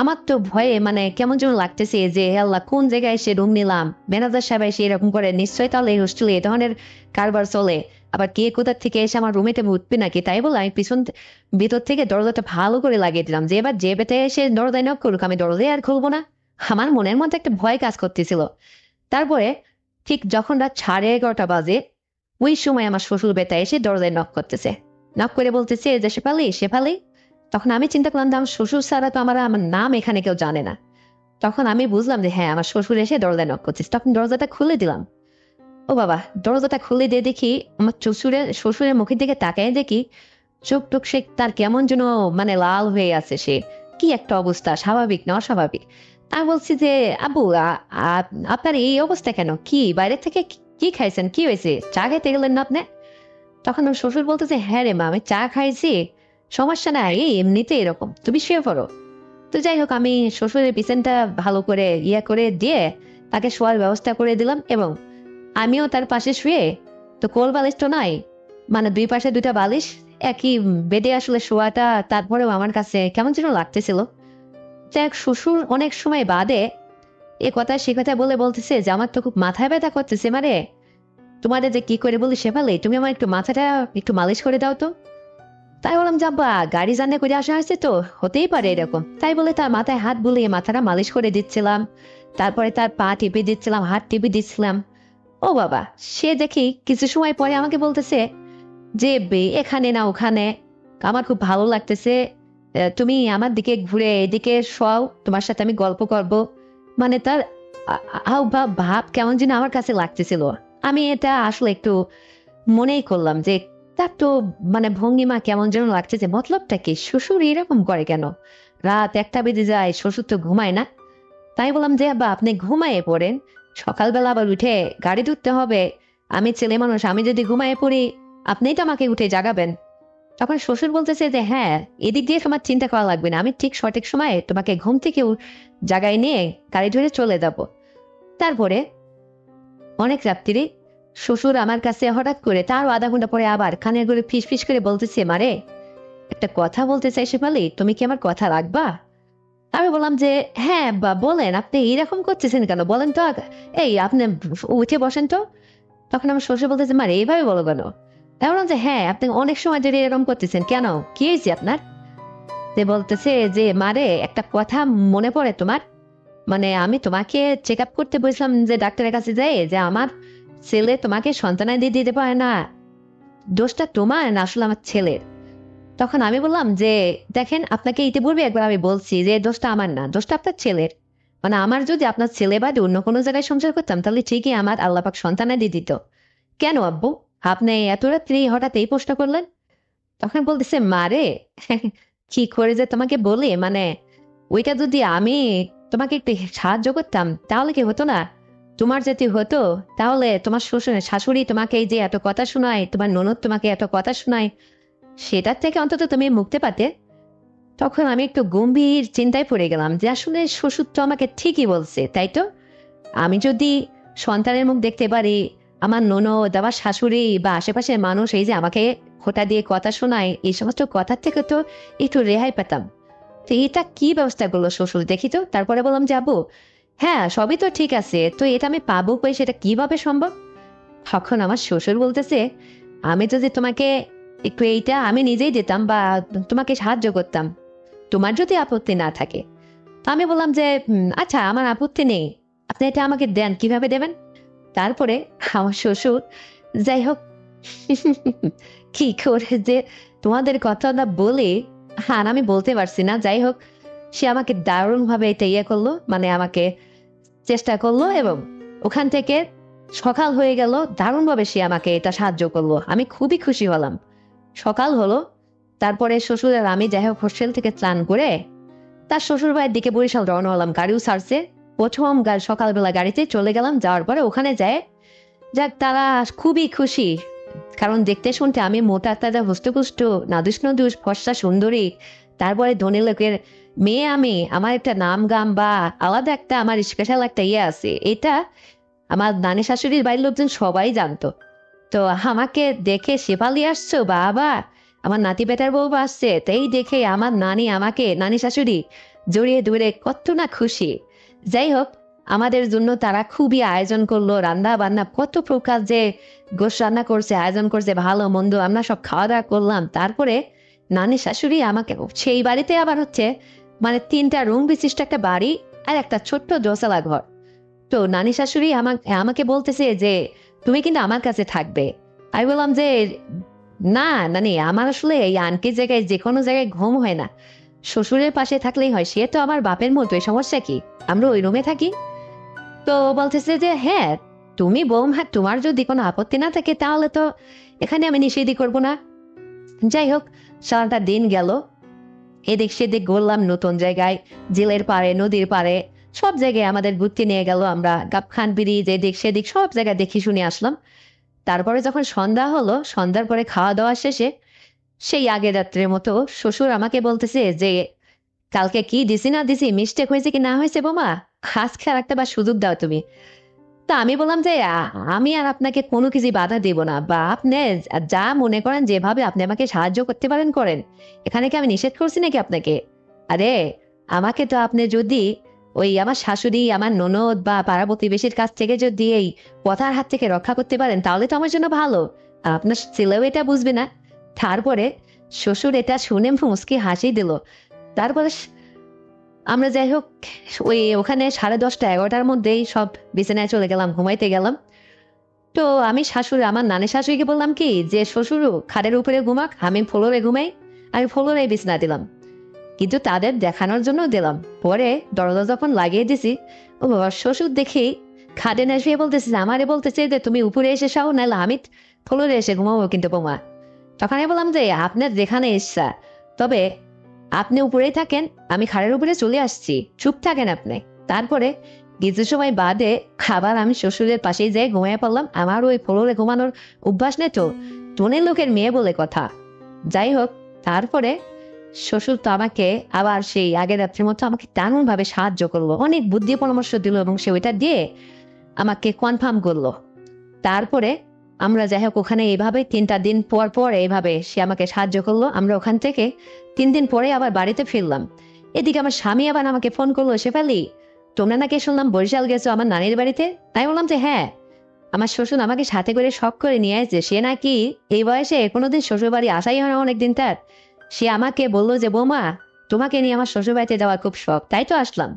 [SPEAKER 1] আমার তো ভয়ে মানে কেমন যেন লাগতেছে যে হে আল্লাহ, কোন জায়গায় এসে রুম নিলাম, ম্যানেজার সাহেব এসে এরকম করে, নিশ্চয়ই তাহলে এই হোস্টেলে এ ধরনের কারবার চলে, আবার কে কোথা থেকে এসে আমার রুমেতে উঠবে নাকি। তাই বলে আমি ভিতর থেকে দরজাটা ভালো করে লাগিয়ে দিলাম যে এবার যে বেতে এসে দরজায় নক করুক, আমি দরজায় আর খুলবো না। আমার মনের মধ্যে একটা ভয় কাজ করতেছিল। তারপরে ঠিক যখন রাত 11:30 বাজে, ওই সময় আমার শ্বশুর বেটা এসে দরজায় নক করতেছে, নক করে বলতেছে যে শেফালি শেফালি। তখন আমি চিন্তা করলাম যে আমার শ্বশুর ছাড়া তো আমার নাম এখানে কেউ জানে না। তখন আমি বুঝলাম যে হ্যাঁ, আমার শ্বশুর এসে দরজায় নক করছিস। তখন দরজাটা খুলে দিলাম। ও বাবা, দরজাটা খুলে দিয়ে দেখি আমার শ্বশুরের মুখের দিকে তাকায় দেখি চোখ টোক সে তার কেমন যেন মানে লাল হয়ে আছে সে, কি একটা অবস্থা, স্বাভাবিক না অস্বাভাবিক। আমি বলছি যে আব্বু, আপনার এই অবস্থা কেন? কি বাইরে থেকে কি খাইছেন? কি হয়েছে? চা খাইতে গেলেন না আপনি? তখন ওর শ্বশুর বলতেছে হ্যাঁ রে মা, আমি চা খাইছি, সমস্যা নাই, এই এমনিতে এরকম, তুমি শুয়ে পড়ো। তো যাই হোক, আমি শ্বশুরের বিছানটা ভালো করে করে দিয়ে তাকে শোয়ার ব্যবস্থা করে দিলাম, এবং আমিও তার পাশে শুয়ে, তো কোল বালিশ তো নাই, মানে 2 পাশে 2টা বালিশ, একই বেডে আসলে শোয়াটা তারপরেও আমার কাছে কেমন যেন লাগতেছিল। যাই হোক, শ্বশুর অনেক সময় বাদে এ কথা সে কথা বলে বলতেছে যে আমার তো খুব মাথায় ব্যথা করতেছে, মানে তোমাদের যে কি করে বলি শেফালি, তুমি আমার একটু মাথাটা একটু মালিশ করে দাও তো। তাই বললাম যাব্বা, গাড়ি জানে করে আসা হয়েছে তো হতেই পারে এরকম। তাই বলে তার মাথায় হাত বুলিয়ে মাথাটা মালিশ করে দিচ্ছিলাম, তারপরে তার পা টিপে দিচ্ছিলাম, হাত টিপে দিচ্ছিলাম। ও বাবা, সে দেখি কিছু সময় পরে আমাকে বলতেছে যে এখানে না ওখানে, আমার খুব ভালো লাগতেছে, তুমি আমার দিকে ঘুরে এদিকে শোও, তোমার সাথে আমি গল্প করব। মানে তার ভাব কেমন যেন আমার কাছে লাগতেছিল। আমি এটা আসলে একটু মনেই করলাম যে তার তো মানে ভঙ্গিমা কেমন যেন লাগতেছে, মতলবটা কি, শ্বশুর এরকম করে কেন? রাত 1টা বেজে যায়, শ্বশুর তো ঘুমায় না। তাই বললাম যে আব্বা আপনি ঘুমায়ে পড়েন, সকালবেলা আবার উঠে গাড়ি ধরতে হবে, আমি ছেলে মানুষ, আমি যদি ঘুমায়ে পড়ি আপনিই তো আমাকে উঠে জাগাবেন। তখন শ্বশুর বলতেছে যে হ্যাঁ, এদিক দিয়ে তোমার চিন্তা করা লাগবে না, আমি ঠিক সঠিক সময়ে তোমাকে ঘুম থেকে জাগায় নিয়ে গাড়ি ধরে চলে যাব। তারপরে অনেক রাত্রি শ্বশুর আমার কাছে হঠাৎ করে তারও আধা ঘন্টা পরে আবার কানের করে ফিস ফিস করে বলতেছে মারে, একটা কথা বলতে চাই শেফালি, তুমি কি আমার কথা রাখবা? আমি বললাম যে হ্যাঁ বা বলেন, আপনি এরকম করতেছেন কেন বলেন তো আগে। এই আপনি উঠে বসেন তো। তখন আমার শ্বশুর বলতেছে, মারে এইভাবে বলো কেন? আমি বললাম যে হ্যাঁ, আপনি অনেক সময় ধরে এরকম করতেছেন কেন, কি হয়েছে আপনার? সে বলতেছে যে মারে একটা কথা মনে পড়ে তোমার, মানে আমি তোমাকে চেক আপ করতে বলছিলাম যে ডাক্তারের কাছে যাই, যে আমার ছেলে তোমাকে সন্তানাদি দিতে পারে না, দোষটা তোমার না আসলে আমার ছেলের। তখন আমি বললাম যে দেখেন, আপনাকে ইতিপূর্বে একবার আমি বলছি যে দোষটা আমার না, দোষটা আপনার ছেলের। মানে আমার যদি আপনার ছেলে বাদে অন্য কোনো জায়গায় সংসার করতাম তাহলে ঠিকই আমার আল্লাপাক সন্তানাদি দিত। কেন আব্বু আপনি এত রাত্রি হঠাৎ এই প্রশ্ন করলেন? তখন বলতেছে মারে, কি করে যে তোমাকে বলি, মানে ওইটা যদি আমি তোমাকে একটু সাহায্য করতাম তাহলে কি হতো না? তোমার যদি হতো তাহলে তোমার শ্বশুর শাশুড়ি তোমাকে এই যে এত কথা শোনায়, তোমার ননদ তোমাকে এত কথা শোনায়, সেটার থেকে অন্তত তুমি মুক্তি পাতে। তখন আমি একটু গম্ভীর চিন্তায় পড়ে গেলাম যে আসলে শ্বশুর তো আমাকে ঠিকই বলছে, তাই তো। আমি যদি সন্তানের মুখ দেখতে পারি, আমার ননদ আমার শাশুড়ি বা আশেপাশের মানুষ এই যে আমাকে খোঁটা দিয়ে কথা শোনায়, এই সমস্ত কথার থেকে তো একটু রেহাই পেতাম। তো এটা কি ব্যবস্থা করলো শ্বশুর দেখি তো। তারপরে বললাম যে আব্বু, হ্যাঁ সবই তো ঠিক আছে, তো এটা আমি পাবো কই, সেটা কিভাবে সম্ভব? তখন আমার শ্বশুর বলতেছে, আমি যদি তোমাকে একটু এইটা আমি নিজেই দিতাম বা তোমাকে সাহায্য করতাম, তোমার যদি আপত্তি না থাকে। তো আমি বললাম যে আচ্ছা আমার আপত্তি নেই, আপনি এটা আমাকে দেন, কিভাবে দেবেন? তারপরে আমার শ্বশুর, যাই হোক, কি করে যে তোমাদের কথাটা বলে, হ্যাঁ আমি বলতে পারছি না, যাই হোক, সে আমাকে দারুণ ভাবে এটা ইয়ে করলো, মানে আমাকে চেষ্টা করলো, এবং ওখান থেকে সকাল হয়ে গেল, দারুণ ভাবে সে আমাকে এটা সাহায্য করলো, আমি খুবই খুশি হলাম। সকাল হলো, তারপরে শ্বশুর আর আমি যাই হোক হোস্টেল থেকে স্নান করে তার শ্বশুর বাড়ির দিকে বরিশাল রওনা হলাম, গাড়িও ছাড়ছে। প্রথম সকালবেলা গাড়িতে চলে গেলাম, যাওয়ার পরে ওখানে যায় যাক তারা খুবই খুশি, কারণ দেখতে শুনতে আমি মোটা তাজা হুষ্টপুষ্ট নাদুস নদুস ফর্সা সুন্দরী, তারপরে ধনী লোকের মেয়ে, আমি আমার একটা নাম গাম বা আলাদা একটা আমার স্পেশাল একটা ইয়ে আছে, এটা আমার নানি শাশুড়ির বাড়ির লোকজন সবাই জানতো। তো আমাকে দেখে শেফালি আসছো বাবা, আমার নাতি বেটার বউ আসছে, তাই দেখে আমার নানি আমাকে নানি শাশুড়ি জড়িয়ে ধরে কত না খুশি। যাই হোক, আমাদের জন্য তারা খুবই আয়োজন করলো, রান্না বান্না কত প্রকার যে গোশ রান্না করছে, আয়োজন করছে, ভালো মন্দ আমরা সব খাওয়া দাওয়া করলাম। তারপরে নানি শাশুড়ি আমাকে সেই বাড়িতে আবার হচ্ছে মানে 3টা রুম বিশিষ্ট একটা বাড়ি আর একটা ছোট্ট দোতলা ঘর। তো নানি শাশুড়ি আমাকে আমাকে বলতেছে যে তুমি কিন্তু আমার কাছে থাকবে। আমি বললাম যে না নানি, আমার আসলে এই আনকি জায়গায় যে কোনো জায়গায় ঘুম হয় না, শ্বশুরের পাশে থাকলেই হয়, সে তো আমার বাপের মতো, এই সমস্যা কি, আমরা ওই রুমে থাকি। তো বলতেছে যে হ্যাঁ তুমি বৌমা, তোমার যদি কোনো আপত্তি না থাকে তাহলে তো এখানে আমি নিষেধই করবো না। যাই হোক, সারাটা দিন গেল, এদিক সেদিক ঘুরলাম নতুন জায়গায়, জেলের পাড়ে নদীর পাড়ে সব জায়গায় আমাদের ঘুরতে নিয়ে গেল, আমরা গাবখান ব্রিজ এদিক সেদিক সব জায়গায় দেখে শুনে আসলাম। তারপরে যখন সন্ধ্যা হলো, সন্ধ্যার পরে খাওয়া দাওয়া শেষে সেই আগের রাত্রের মতো শ্বশুর আমাকে বলতেছে যে কালকে কি দিছি না দিছি, মিস্টেক হয়েছে কি না হয়েছে বোমা, আজকে আর একটা বা সুযোগ দাও তুমি। তা আমি বললাম যে আমি আর আপনাকে কোনো কিছু বাধা দেব না, বা আপনি যা মনে করেন যেভাবে আপনি আমাকে সাহায্য করতে পারেন করেন, এখানে কি আমি নিষেধ করছি নাকি আপনাকে? আরে আমাকে তো আপনি যদি ওই আমার শাশুড়ি আমার ননদ বা পাড়া প্রতিবেশীর কাছ থেকে যদি এই কথার হাত থেকে রক্ষা করতে পারেন তাহলে তো আমার জন্য ভালো, আর আপনার ছেলেও এটা বুঝবে না। তারপরে শ্বশুর এটা শুনে মুচকি হাসি দিল। তারপরে আমরা যাই হোক ওই ওখানে 10:30 11টার মধ্যেই সব বিছানায় চলে গেলাম, ঘুমাইতে গেলাম। তো আমি শাশুড়ি আমার নানি শাশুড়িকে বললাম কি যে শ্বশুর খাটের উপরে ঘুমাক, আমি ফ্লোরে ঘুমাই। আমি ফ্লোরে বিছানা দিলাম, কিন্তু তাদের দেখানোর জন্য দিলাম। পরে দরজা যখন লাগিয়ে দিছি, ও বাবা, শ্বশুর দেখি খাটে না শুয়ে বলতেছে, আমারে বলতেছে যে তুমি উপরে এসে শাও, নাহলে আমি ফ্লোরে এসে ঘুমাবো কিন্তু বোমা। তখন আমি বললাম যে আপনার যেখানে ইচ্ছা, তবে আপনি উপরেই থাকেন, আমি খাড়ের উপরে চলে আসছি, চুপ থাকেন আপনি। তারপরে কিছু সময় বাদে খাবার আমি শ্বশুরের পাশেই যেয়ে ঘুমিয়ে পড়লাম, আমার ওই ফ্লোরে ঘুমানোর অভ্যাস নেই তো, ধনের লোকের মেয়ে বলে কথা। যাই হোক, তারপরে শ্বশুর তো আমাকে আবার সেই আগের রাত্রের মতো আমাকে তেমন ভাবে সাহায্য করলো, অনেক বুদ্ধি পরামর্শ দিল, এবং সে ওইটা দিয়ে আমাকে কনফার্ম করলো। তারপরে আমরা যাই হোক ওখানে এইভাবে 3টা দিন পর পর এইভাবে সে আমাকে সাহায্য করলো, আমরা ওখান থেকে 3 দিন পরে আবার বাড়িতে ফিরলাম। এদিকে আমার স্বামী আবার আমাকে ফোন করলো, শেফালি তোমরা নাকি শুনলাম বরিশাল গেছো আমার নানির বাড়িতে। তাই বললাম যে হ্যাঁ, আমার শ্বশুর আমাকে সাথে করে শখ করে নিয়ে আসছে। সে নাকি এই বয়সে কোনোদিন শ্বশুর বাড়ি আসাই হয় না অনেকদিন তার। সে আমাকে বললো যে বৌমা, তোমাকে নিয়ে আমার শ্বশুর বাড়িতে যাওয়ার খুব শখ, তাই তো আসলাম।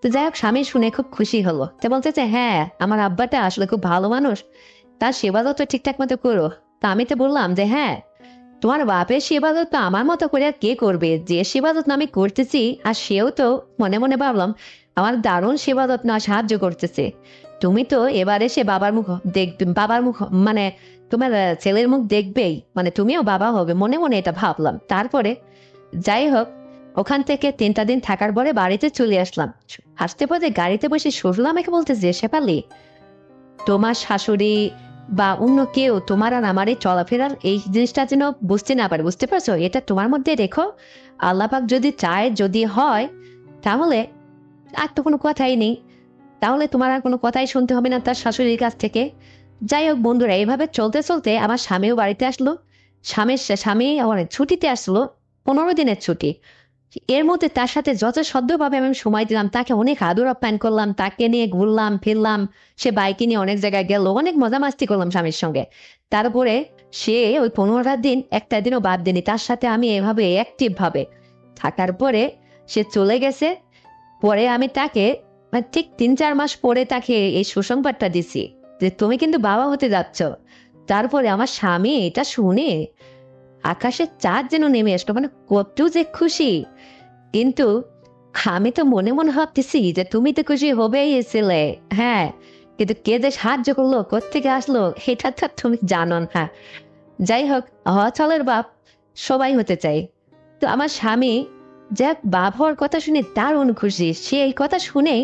[SPEAKER 1] তো যাই হোক, স্বামী শুনে খুব খুশি হলো। তো বলতেছে হ্যাঁ, আমার আব্বাটা আসলে খুব ভালো মানুষ, তার সেবা তো ঠিকঠাক মতো করো। তা আমি তো বললাম যে হ্যাঁ, তোমার বাপের সেবাদত তো আমার মতো করে আর কে করবে, যে সেবাদত আমি করতেছি। আর সেও তো মনে মনে ভাবলাম আমার দারুণ সেবাদত না সাহায্য করতেছে। তুমি তো এবার এসে বাবার মুখ দেখবে, বাবার মুখ মানে তোমার ছেলের মুখ দেখবেই, মানে তুমিও বাবা হবে, মনে মনে এটা ভাবলাম। তারপরে যাই হোক, ওখান থেকে 3টা দিন থাকার পরে বাড়িতে চলে আসলাম। আসতে পথে গাড়িতে বসে শ্বশুর আমাকে বলতেছে, শেফালি তোমার শাশুড়ি বা অন্য কেউ তোমার আর আমার এই চলাফেরার এই জিনিসটা যেন বুঝতে না পারে, বুঝতে পারছো? এটা তোমার মধ্যে রেখো। আল্লাপাক যদি চায়, যদি হয়, তাহলে আর তো কোনো কথাই নেই। তাহলে তোমার আর কোনো কথাই শুনতে হবে না তার শাশুড়ির কাছ থেকে। যাই হোক বন্ধুরা, এইভাবে চলতে চলতে আমার স্বামীও বাড়িতে আসলো। স্বামী অনেক ছুটিতে আসলো, 15 দিনের ছুটি। এর মধ্যে তার সাথে যত সদ্যভাবে আমি সময় দিলাম, তাকে অনেক আদর আপ্যায়ন করলাম, তাকে নিয়ে ঘুরলাম ফিরলাম। সে বাইকে নিয়ে অনেক জায়গায় গেল, অনেক মজা মাস্তি করলাম স্বামীর সঙ্গে। তারপরে সে ওই 15টা দিন একটা দিনও বাদ দেনি, তার সাথে আমি এভাবে অ্যাক্টিভ ভাবে থাকার পরে সে চলে গেছে। পরে আমি তাকে ঠিক 3-4 মাস পরে তাকে এই সুসংবাদটা দিছি যে তুমি কিন্তু বাবা হতে যাচ্ছ। তারপরে আমার স্বামী এটা শুনে আকাশের চাঁদ যেন নেমে আসলো, মানে কত যে খুশি। কিন্তু আমি তো মনে মনে ভাবতেছি যে তুমি তো খুশি হবেই ছিলে, হ্যাঁ, কিন্তু কে যে সাহায্য করলো, কোত্থেকে আসলো, এটা তো তুমি জানো না। যাই হোক, হছলের বাপ সবাই হতে চাই। তো আমার স্বামী যে বাপ হওয়ার কথা শুনে দারুণ খুশি। সে এই কথা শুনেই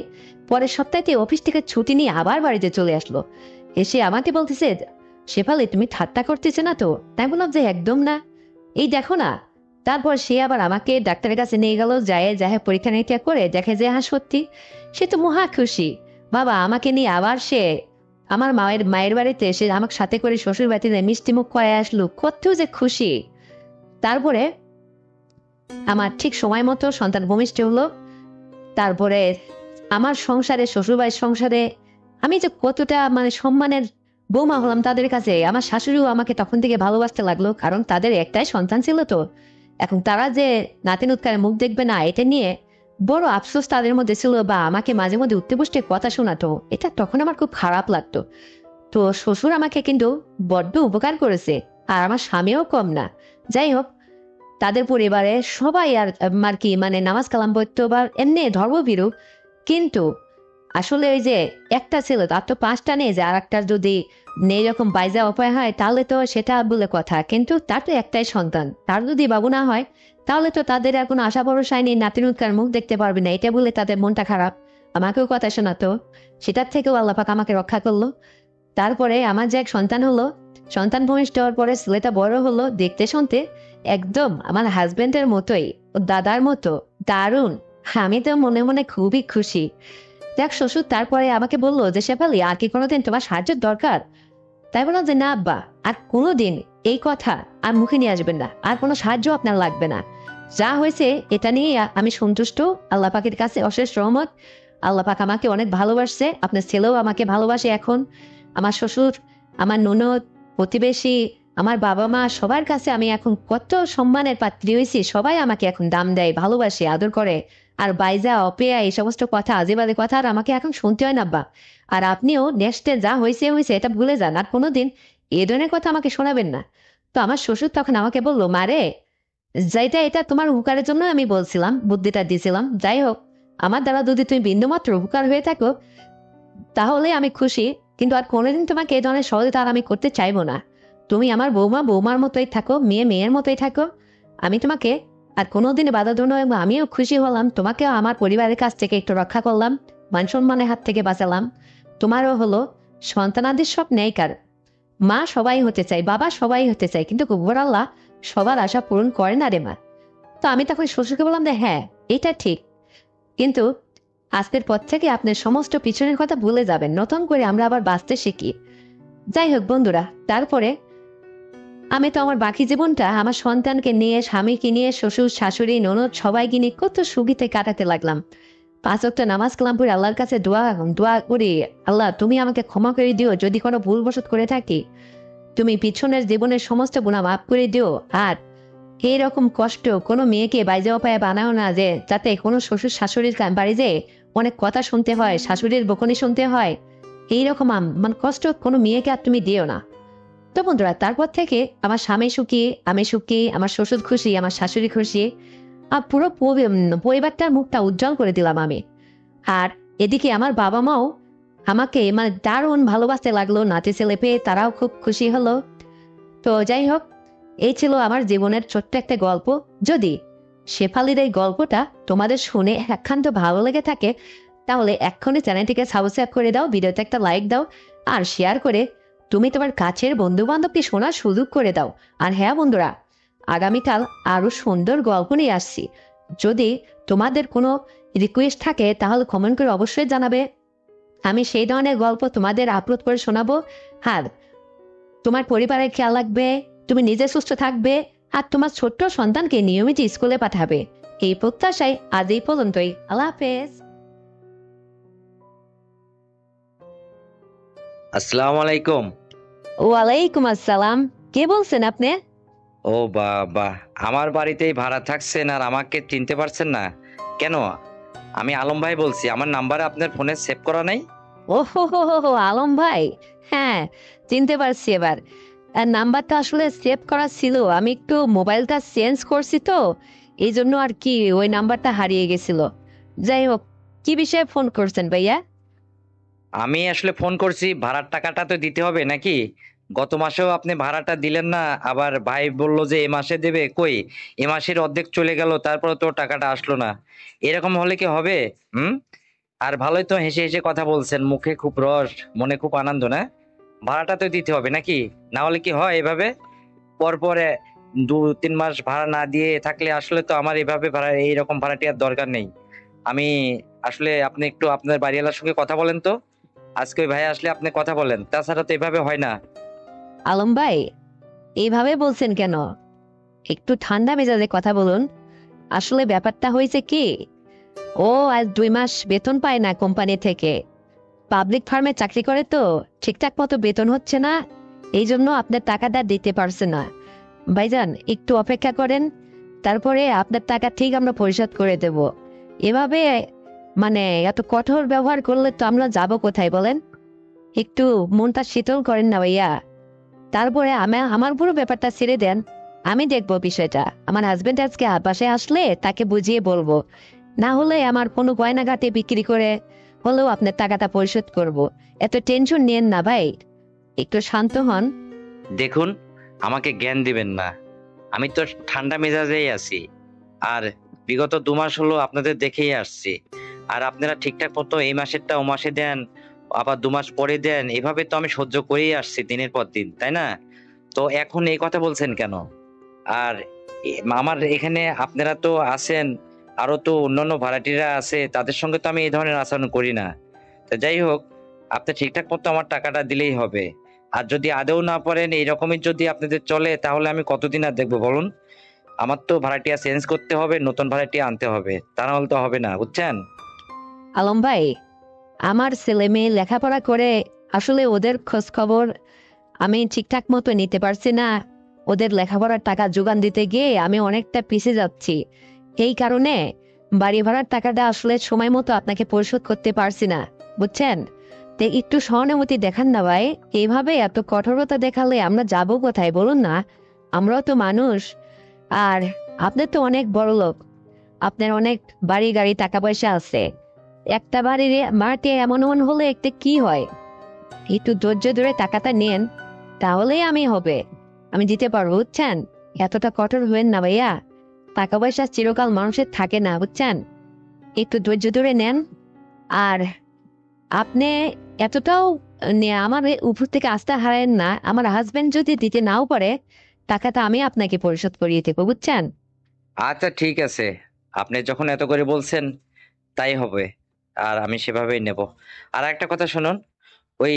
[SPEAKER 1] পরের সপ্তাহে অফিস থেকে ছুটি নিয়ে আবার বাড়িতে চলে আসলো। এসে আমাকে বলতেছে, শেফালি তুমি ঠাট্টা করতেছে না তো? তাই বললাম যে একদম না, এই দেখো না। তারপর সে আবার আমাকে ডাক্তারের কাছে নিয়ে গেল, যায় পরীক্ষা নিরীক্ষা করে দেখে যে হ্যাঁ সত্যি। সে তো মহা খুশি। বাবা আমাকে নিয়ে আবার সে আমার মায়ের মায়ের বাড়িতে এসে আমাকে সাথে করে শ্বশুর বাড়িতে মিষ্টি মুখ করে আসলো, কত যে খুশি। তারপরে আমার ঠিক সময় মতো সন্তান ভূমিষ্ঠ হলো। তারপরে আমার সংসারে, শ্বশুরবাড়ির সংসারে আমি যে কতটা মানে সম্মানের বৌমা হলাম তাদের কাছে। আমার শাশুড়িও আমাকে তখন থেকে ভালোবাসতে লাগলো, কারণ তাদের একটাই সন্তান ছিল তো। এখন তারা যে নাতিন উৎকারের মুখ দেখবে না, এটা নিয়ে বড় আফসোস তাদের মধ্যে ছিল, বা আমাকে মাঝে মধ্যে উঠতে বসতে কথা শোনাতো। এটা তখন আমার খুব খারাপ লাগতো। তো শ্বশুর আমাকে কিন্তু বড্ড উপকার করেছে, আর আমার স্বামীও কম না। যাই হোক, তাদের পরিবারে সবাই আর কি মানে নামাজ কালাম পড়তো বা এমনি ধর্মভীরু। কিন্তু আসলে ওই যে একটা ছিল, তার তো 5টা নেই, যে আর একটা যদি নেই রকম বাইজা অপায় হয় তাহলে তো সেটা বলে কথা। কিন্তু তার তো একটাই সন্তান, তার যদি বাবু না হয় তাহলে তো তাদের আর কোনো আশা ভরসায় নেই, নাতিন উৎকার মুখ দেখতে পারবে না। এটা বলে তাদের মনটা খারাপ, আমাকেও কথা শোনাতো। সেটার থেকেও আল্লাপাক আমাকে রক্ষা করলো। তারপরে আমার যে এক সন্তান হলো, সন্তান ভূমিষ্ঠ হওয়ার পরে ছেলেটা বড় হলো, দেখতে শুনতে একদম আমার হাজবেন্ডের মতোই, ও দাদার মতো দারুণ। আমি তো মনে মনে খুবই খুশি। দেখ শ্বশুর তারপরে আমাকে বললো যে শেফালি আর কি কোনোদিন তোমার সাহায্যের দরকার? তাই বললাম যে না আব্বা, আর কোনোদিন এই কথা আর মুখে নিয়ে আসবেন না, আর কোনো সাহায্য আপনার লাগবে না। যা হয়েছে এটা নিয়ে আমি সন্তুষ্ট। আল্লাহ পাকের কাছে অশেষ রহমত। আল্লাহ পাক আমাকে অনেক ভালোবাসছে, আপনার ছেলেও আমাকে ভালোবাসে এখন। আমার শ্বশুর, আমার ননদ, প্রতিবেশী, আমার বাবা মা, সবার কাছে আমি এখন কত সম্মানের পাত্রী হয়েছি। সবাই আমাকে এখন দাম দেয়, ভালোবাসে, আদর করে। আর বাইজা অপেয়া এই সমস্ত কথা, আজেবাজে কথা আর আমাকে এখন শুনতে হয় না আব্বা। আর আপনিও নেক্সটে যা হয়েছে হয়েছে এটা ভুলে যান, আর কোনোদিন এ ধরনের কথা আমাকে শোনাবেন না। তো আমার শ্বশুর তখন আমাকে বললো, মারে যেটা এটা তোমার উপকারের জন্য আমি বলছিলাম, বুদ্ধিটা দিয়েছিলাম। যাই হোক, আমার দ্বারা যদি তুমি বিন্দুমাত্র উপকার হয়ে থাকো তাহলে আমি খুশি, কিন্তু আর কোনোদিন তোমাকে এই ধরনের সহযোগিতা আর আমি করতে চাইবো না। তুমি আমার বৌমা বৌমার মতোই থাকো, মেয়ে মেয়ের মতোই থাকো। আমি তোমাকে আর কোনোদিন বাধা দেবো না, এবং আমিও খুশি হলাম, তোমাকেও আমার পরিবারের কাছ থেকে একটু রক্ষা করলাম, মান সম্মানের হাত থেকে বাঁচালাম। তোমারও হলো সন্তানাদির সব নেই কার। মা সবাই হতে চাই, বাবা সবাই হতে চাই, কিন্তু কুব্বর আল্লাহ সবার আশা পূরণ করে না রে মা। তো আমি তখন শ্বশুরকে বললাম যে হ্যাঁ, এটা ঠিক, কিন্তু আজকের পর থেকে আপনার সমস্ত পিছনের কথা ভুলে যাবেন, নতুন করে আমরা আবার বাঁচতে শিখি। যাই হোক বন্ধুরা, তারপরে আমি তো আমার বাকি জীবনটা আমার সন্তানকে নিয়ে, স্বামীকে নিয়ে, শ্বশুর শাশুড়ি ননদ সবাইকে নিয়ে কত সুখীতে কাটাতে লাগলাম। ৫ ওয়াক্ত নামাজ কালাম পড়ে আল্লাহর কাছে দোয়া দোয়া করি, আল্লাহ তুমি আমাকে ক্ষমা করে দিও যদি কোনো ভুলবশত করে থাকি। তুমি পিছনের জীবনের সমস্ত গুনাহ মাফ করে দিও। আর এইরকম কষ্ট কোনো মেয়েকে বাইরে অপায়ে বানাও না, যে যাতে কোনো শ্বশুর শাশুড়ির বাড়ি যেয়ে অনেক কথা শুনতে হয়, শাশুড়ির বকুনি শুনতে হয়। এইরকম মানে কষ্ট কোনো মেয়েকে আর তুমি দিও না। তো বন্ধুরা, তারপর থেকে আমার স্বামী সুখী, আমি সুখী, আমার শ্বশুর খুশি, আমার শাশুড়ি খুশি। আর পুরো পরিবারটার মুখটা উজ্জ্বল করে দিলাম আমি। আর এদিকে আমার বাবা মাও আমাকে মানে দারুণ ভালোবাসতে লাগলো, নাতি ছেলে পেয়ে তারাও খুব খুশি হলো। তো যাই হোক, এই ছিল আমার জীবনের ছোট্ট একটা গল্প। যদি শেফালির এই গল্পটা তোমাদের শুনে একখান্ত ভালো লেগে থাকে, তাহলে এক্ষুনি চ্যানেলটিকে সাবস্ক্রাইব করে দাও, ভিডিওতে একটা লাইক দাও, আর শেয়ার করে তুমি তোমার কাছের বন্ধু বান্ধবকে শোনার সুযোগ করে দাও। আর হ্যাঁ বন্ধুরা, আগামীকাল আরো সুন্দর গল্প নিয়ে আসছি। যদি তোমাদের কোনো রিকোয়েস্ট থাকে তাহলে কমেন্ট করে অবশ্যই জানাবে, আমি সেই ধরনের গল্প তোমাদের আপলোড করে শোনাবো। হ্যাঁ, তোমার পরিবারের খেয়াল রাখবে, তুমি নিজে সুস্থ থাকবে, আর তোমার ছোট্ট সন্তানকে নিয়মিত স্কুলে পাঠাবে। এই প্রত্যাশায় আজ এই পর্যন্তই। আল্লাহ হাফেজ।
[SPEAKER 2] আসসালামু আলাইকুম।
[SPEAKER 1] ওয়ালাইকুম আসসালাম। কে বলছেন আপনি?
[SPEAKER 2] ও বাবা, আমার বাড়িতেই ভাড়া থাকছেন আর আমাকে চিনতে পারছেন না কেন? আমি আলম ভাই বলছি। আমার নাম্বার আপনার ফোনে সেভ করা নাই?
[SPEAKER 1] ও হো হো হো হো, আলম ভাই। হ্যাঁ, চিনতে পারছি এবার। আর নাম্বারটা আসলে সেভ করা ছিল, আমি একটু মোবাইলটা চেঞ্জ করছি তো, এই জন্য আর কি ওই নাম্বারটা হারিয়ে গেছিল। যাই হোক, কি বিষয়ে ফোন করছেন ভাইয়া?
[SPEAKER 2] আমি আসলে ফোন করছি, ভাড়ার টাকাটা তো দিতে হবে নাকি? গত মাসেও আপনি ভাড়াটা দিলেন না, আবার ভাই বললো যে এ মাসে দেবে, কই এ মাসের অর্ধেক চলে গেল, তারপরে তো টাকাটা আসলো না। এরকম হলে কি হবে? হুম। আর ভালোই তো হেসে হেসে কথা বলছেন, মুখে খুব রস, মনে খুব আনন্দ, না? ভাড়াটা তো দিতে হবে নাকি? না হলে কি হয় এভাবে পরপরে 2-3 মাস ভাড়া না দিয়ে থাকলে? আসলে তো আমার এভাবে ভাড়া, এইরকম ভাড়াটি আর দরকার নেই। আমি আসলে, আপনি একটু আপনার বাড়িওয়ালার সঙ্গে কথা বলেন তো। আজকে ওই ভাই আসলে আপনি কথা বলেন, তাছাড়া তো এভাবে হয় না।
[SPEAKER 1] আলম ভাই, এইভাবে বলছেন কেন? একটু ঠান্ডা মেজাজে কথা বলুন। আসলে ব্যাপারটা হয়েছে কি, ও আজ 2 মাস বেতন পায় না কোম্পানি থেকে। পাবলিক ফার্মে চাকরি করে তো, ঠিকঠাক মতো বেতন হচ্ছে না, এই জন্য আপনার টাকাটা দিতে পারছে না। ভাইজান, একটু অপেক্ষা করেন, তারপরে আপনার টাকা ঠিক আমরা পরিশোধ করে দেব। এভাবে মানে এত কঠোর ব্যবহার করলে তো আমরা যাব কোথায় বলেন? একটু মনটা শীতল করেন না ভাইয়া। তারপরে আমার পুরো ব্যাপারটা ছেড়ে দেন, আমি দেখবো বিষয়টা। আমার হাজবেন্ড আজকে বাসায় আসলে তাকে বুঝিয়ে বলবো, না হলে আমার কোনো গয়নাঘাটে বিক্রি করে হলেও আপনার টাকাটা পরিশোধ করব। এত টেনশন নিয়েন না ভাই, একটু শান্ত হন।
[SPEAKER 2] দেখুন, আমাকে জ্ঞান দিবেন না, আমি তো ঠান্ডা মেজাজেই আছি। আর বিগত 2 মাস হলো আপনাদের দেখেই আসছি। আর আপনারা ঠিকঠাক মতো এই মাসেরটা ও মাসে দেন, আবার 2 মাস পরে দেন, এভাবে তো আমি সহ্য করেই আসছি দিনের পর দিন, তাই না? তো এখন এই কথা বলছেন কেন? আর আমার এখানে আপনারা তো আছেন, আরো তো অন্যান্য ভাড়াটিরা আছে, তাদের সঙ্গে তো আমি এই ধরনের আচরণ করি না। তো যাই হোক, আপনি ঠিকঠাক মতো আমার টাকাটা দিলেই হবে। আর যদি আদৌ না পারেন, এইরকমই যদি আপনাদের চলে, তাহলে আমি কতদিন আর দেখবো বলুন? আমার তো ভাড়াটিয়া চেঞ্জ করতে হবে, নতুন ভাড়াটিয়া আনতে হবে, তা না হলে তো হবে না, বুঝছেন?
[SPEAKER 1] আলম ভাই, আমার ছেলে মেয়ে লেখাপড়া করে, আসলে ওদের খোঁজ খবর আমি ঠিকঠাক মতো নিতে পারছি না। ওদের লেখাপড়ার টাকা যোগান দিতে গিয়ে আমি অনেকটা পিছিয়ে যাচ্ছি। এই কারণে বাড়ি ভাড়ার টাকাটা আসলে সময় মতো আপনাকে পরিশোধ করতে পারছি না, বুঝছেন? তো একটু সহানুভূতি দেখান না ভাই। এইভাবে এত কঠোরতা দেখালে আমরা যাব কোথায় বলুন না? আমরাও তো মানুষ। আর আপনি তো অনেক বড় লোক, আপনার অনেক বাড়ি গাড়ি টাকা পয়সা আছে। একটা বাড়ির মাটি এমন এমন হলে একটা কি হয়? একটু ধৈর্য ধরে টাকাটা নেন, তাহলেই আমি হবে, আমি দিতে পারবো, বুঝছেন? এতটা কঠোর হবেন না ভাইয়া। টাকা পয়সা চিরকাল মানুষের থাকে না, বুঝছেন? একটু ধৈর্য ধরে নেন। আর আপনি এতটাও আমার উপর থেকে আস্থা হারায়েন না। আমার হাজবেন্ড যদি দিতে নাও পারে, টাকাটা আমি আপনাকে পরিশোধ করিয়ে দেবো, বুঝছেন?
[SPEAKER 2] আচ্ছা ঠিক আছে, আপনি যখন এত করে বলছেন, তাই হবে। আর আমি সেভাবেই নেব। আর একটা কথা শুনুন, ওই